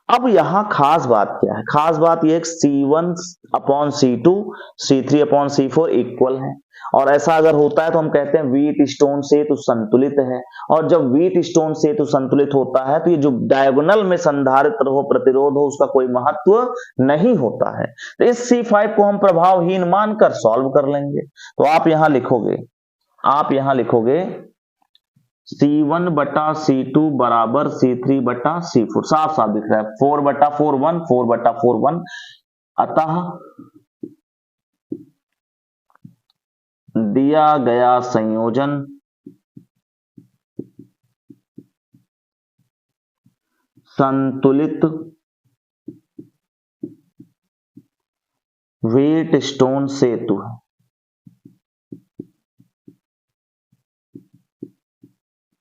अब यहां खास बात क्या है? खास बात यह C1 upon C2, C3 upon C4 equal है। और ऐसा अगर होता है तो हम कहते हैं व्हीट स्टोन सेतु संतुलित है। और जब व्हीट स्टोन सेतु संतुलित होता है तो ये जो डायगोनल में संधारित्र हो, प्रतिरोध हो, उसका कोई महत्व नहीं होता है। तो इस C5 को हम प्रभावहीन मानकर सॉल्व कर लेंगे। तो आप यहां लिखोगे C1 बटा C2 बराबर C3 बटा C4, साफ साफ दिख रहा है, 4 बटा 4 1, 4 बटा 4 1। अतः दिया गया संतुलित व्हीटस्टोन सेतु है।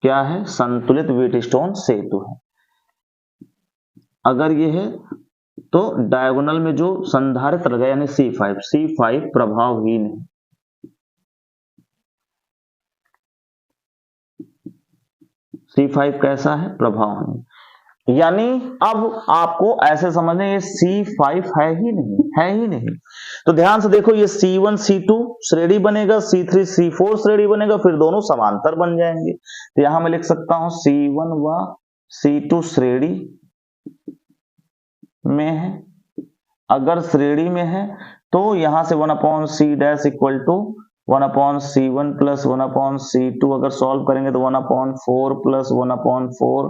क्या है? संतुलित व्हीटस्टोन सेतु है। अगर ये है तो डायगोनल में जो संधारित्र लगा यानी C5 प्रभावहीन है। C5 कैसा है? प्रभावहीन। यानी अब आपको ऐसे समझना ये C5 है ही नहीं। तो ध्यान से देखो, ये C1 C2 श्रेणी बनेगा, C3 C4 श्रेणी बनेगा, फिर दोनों समांतर बन जाएंगे। तो यहां मैं लिख सकता हूं C1 व C2 श्रेणी में है। अगर श्रेणी में है तो यहां से 1/c dash equal to 1/c1 plus 1/c2 अगर सॉल्व करेंगे तो 1/4 प्लस 1/4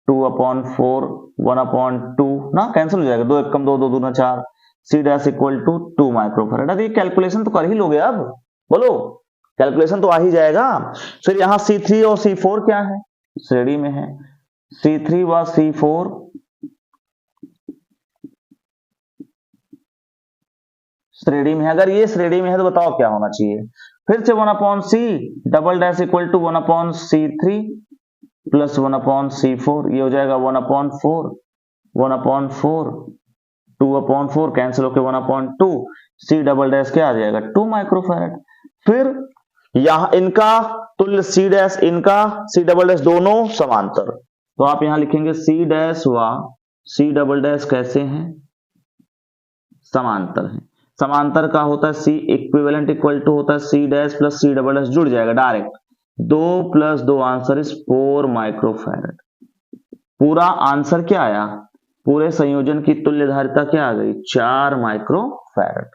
2/4 1/2 ना, कैंसिल हो जाएगा, 2 1 कम 2 2 दूना 4, c dash equal to 2 microfarad. अब ये कैलकुलेशन तो कर ही लोगे, अब बोलो कैलकुलेशन तो आ ही जाएगा। फिर यहाँ C3 और C4 क्या है? श्रेणी में है। C3 व C4 श्रेणी में है। अगर ये श्रेणी में है तो बताओ क्या होना चाहिए? फिर से 1/c double dash equal to 1/c3 plus 1/c4, ये हो जाएगा 1/4 2/4 कैंसिल होकर 1/2, c डबल डैश क्या आ जाएगा? 2 माइक्रोफैराड। फिर यहां इनका तुल्य c डैश, इनका c डबल डैश दोनों समांतर, तो आप यहां लिखेंगे c डैश व c डबल डैश कैसे हैं? समांतर हैं। समांतर का होता है C इक्विवेलेंट इक्वल टू होता है C dash plus C double dash, जुड़ जाएगा डायरेक्ट, 2 + 2 आंसर इज 4 माइक्रोफैराड। पूरा आंसर क्या आया? पूरे संयोजन की तुल्य धारिता क्या आ गई? 4 माइक्रोफैराड।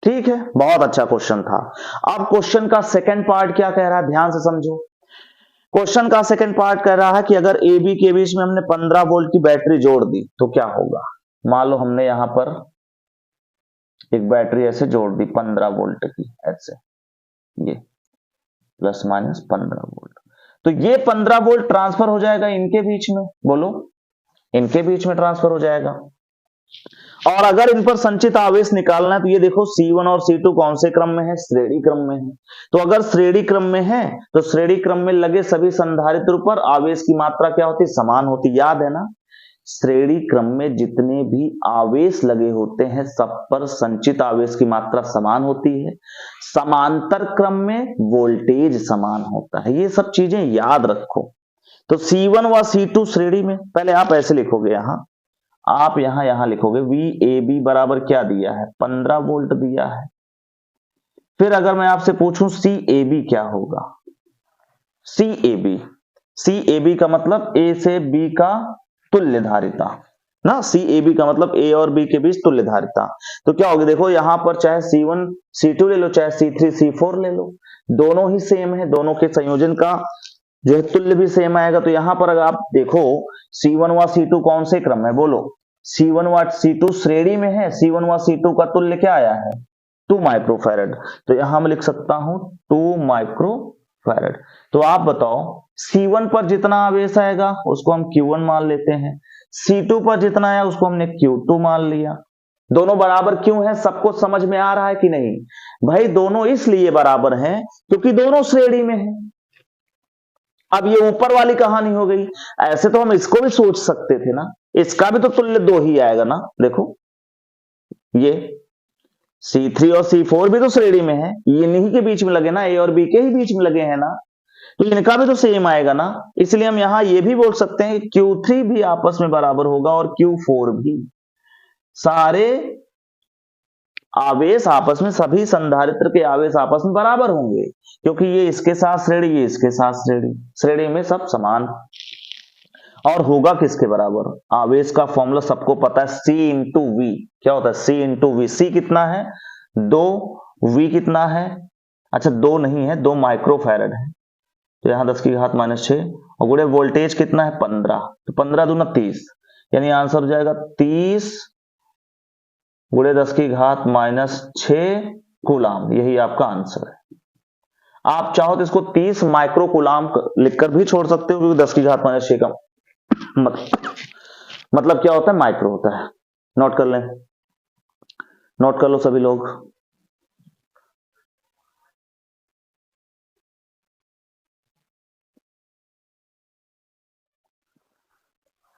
ठीक है, बहुत अच्छा क्वेश्चन था। अब क्वेश्चन का सेकंड पार्ट क्या कह रहा है, ध्यान से समझो। क्वेश्चन का सेकंड पार्ट कह रहा है कि अगर ए बी के बीच में हमने 15 वोल्ट की बैटरी जोड़ दी तो क्या होगा। मान लो हमने यहां पर एक बैटरी ऐसे जोड़ दी 15 वोल्ट की, ऐसे ये प्लस माइनस 15 वोल्ट, तो ये 15 वोल्ट ट्रांसफर हो जाएगा इनके बीच में, बोलो इनके बीच में ट्रांसफर हो जाएगा। और अगर इन पर संचित आवेश निकालना है तो ये देखो C1 और C2 कौन से क्रम में है? श्रेणी क्रम में है। तो अगर श्रेणी क्रम में है तो श्रेणी क्रम में लगे सभी संधारित्र पर आवेश की मात्रा क्या होती? समान होती। याद है ना, श्रेणी क्रम में जितने भी आवेश लगे होते हैं सब पर संचित आवेश की मात्रा समान होती है। समांतर क्रम में वोल्टेज समान होता है। ये सब चीजें याद रखो। तो C1 व C2 श्रेणी में, पहले आप ऐसे लिखोगे, यहां आप यहां लिखोगे VAB बराबर क्या दिया है? 15 वोल्ट दिया है। फिर अगर मैं आपसे पूछूं CAB क्या होगा? CAB का मतलब A से B का तुल्य धारिता ना, CAB का मतलब A और B के बीच तुल्य धारिता। तो क्या होगी? देखो यहां पर चाहे C1 C2 ले लो, चाहे C3 C4 ले लो, दोनों ही सेम है, दोनों के संयोजन का जो है तुल्य भी सेम आएगा। तो यहां पर अगर आप देखो C1 व C2 कौन से क्रम है, बोलो C1 व C2 श्रेणी में है। C1 व C2 का तुल्य क्या आया है? 2 माइक्रोफैराड। तो यहां मैं लिख सकता हूं 2 माइक्रोफैराड। तो आप बताओ C1 पर जितना आवेश आएगा उसको हम Q1 मान लेते हैं, C2 पर जितना आया उसको हमने Q2 मान लिया। दोनों बराबर क्यों है? सबको समझ में आ रहा है कि नहीं? भाई दोनों इसलिए बराबर हैं क्योंकि दोनों श्रेणी में है। अब ये ऊपर वाली कहानी हो गई। ऐसे तो हम इसको भी सोच सकते थे ना, इसका भी तो तुल्य 2 ही आएगा ना। देखो ये C3 और C4 भी तो श्रेणी में है, ये इन्हीं के बीच में लगे ना, A और B के ही बीच में लगे हैं ना, तो इनका भी तो सेम आएगा ना। इसलिए हम यहां ये भी बोल सकते हैं कि Q3 भी आपस में बराबर होगा और Q4 भी। सारे आवेश आपस में, सभी संधारित्र के आवेश आपस में बराबर होंगे क्योंकि ये इसके साथ श्रेणी, ये इसके साथ श्रेणी, श्रेणी में सब समान। और होगा किसके बराबर? आवेश का फॉर्मूला सबको पता है, C इंटू V। क्या होता है? C into V। C कितना है? 2, V कितना है? अच्छा 2 नहीं है, 2 माइक्रोफैराड है, तो यहां 10 की घात -6 और गुणे वोल्टेज कितना है? 15, तो 15 दूना 30, यानी आंसर हो जाएगा 30 गुणे 10 की घात -6 कूलाम। यही आपका आंसर है। आप चाहो तो इसको 30 माइक्रो कूलाम लिखकर भी छोड़ सकते हो क्योंकि 10 की घात -6 का मतलब क्या होता है, माइक्रो होता है। नोट कर लें, नोट कर लो सभी लोग।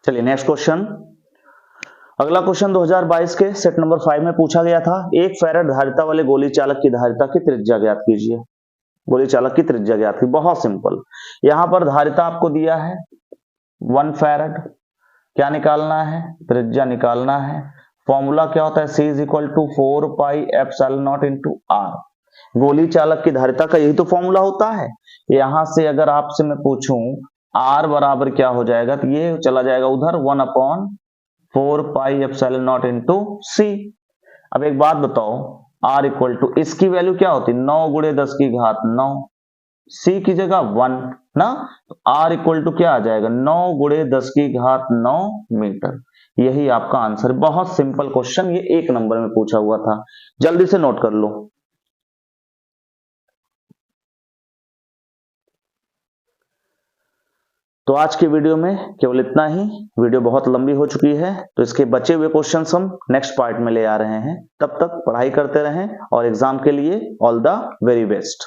चलिए नेक्स्ट क्वेश्चन। अगला क्वेश्चन 2022 के सेट नंबर 5 में पूछा गया था। 1 फैराड धारिता वाले गोली चालक की धारिता की त्रिज्या ज्ञात कीजिए। गोली चालक की त्रिज्या ज्ञात की, बहुत सिंपल। यहां पर धारिता आपको दिया है 1 फैराड, क्या निकालना है, त्रिज्या निकालना है। फॉर्मूला क्या होता है, C is equal to 4 pi epsilon naught into R। गोली चालक की धारिता का यही तो फॉर्मूला होता है। यहां से अगर आपसे मैं पूछूं R बराबर क्या हो जाएगा, तो ये चला जाएगा उधर 1/4 पाई एप्सिलॉन नॉट इंटू C। अब एक बात बताओ, R इक्वल टू, इसकी वैल्यू क्या होती है, 9 गुणे 10 की घात 9, C की जगह 1 ना, तो R इक्वल टू क्या आ जाएगा, 9 गुणे 10 की घात 9 मीटर। यही आपका आंसर। बहुत सिंपल क्वेश्चन, ये 1 नंबर में पूछा हुआ था, जल्दी से नोट कर लो। तो आज के वीडियो में केवल इतना ही। वीडियो बहुत लंबी हो चुकी है, तो इसके बचे हुए क्वेश्चंस हम नेक्स्ट पार्ट में ले आ रहे हैं। तब तक पढ़ाई करते रहें और एग्जाम के लिए ऑल द वेरी बेस्ट।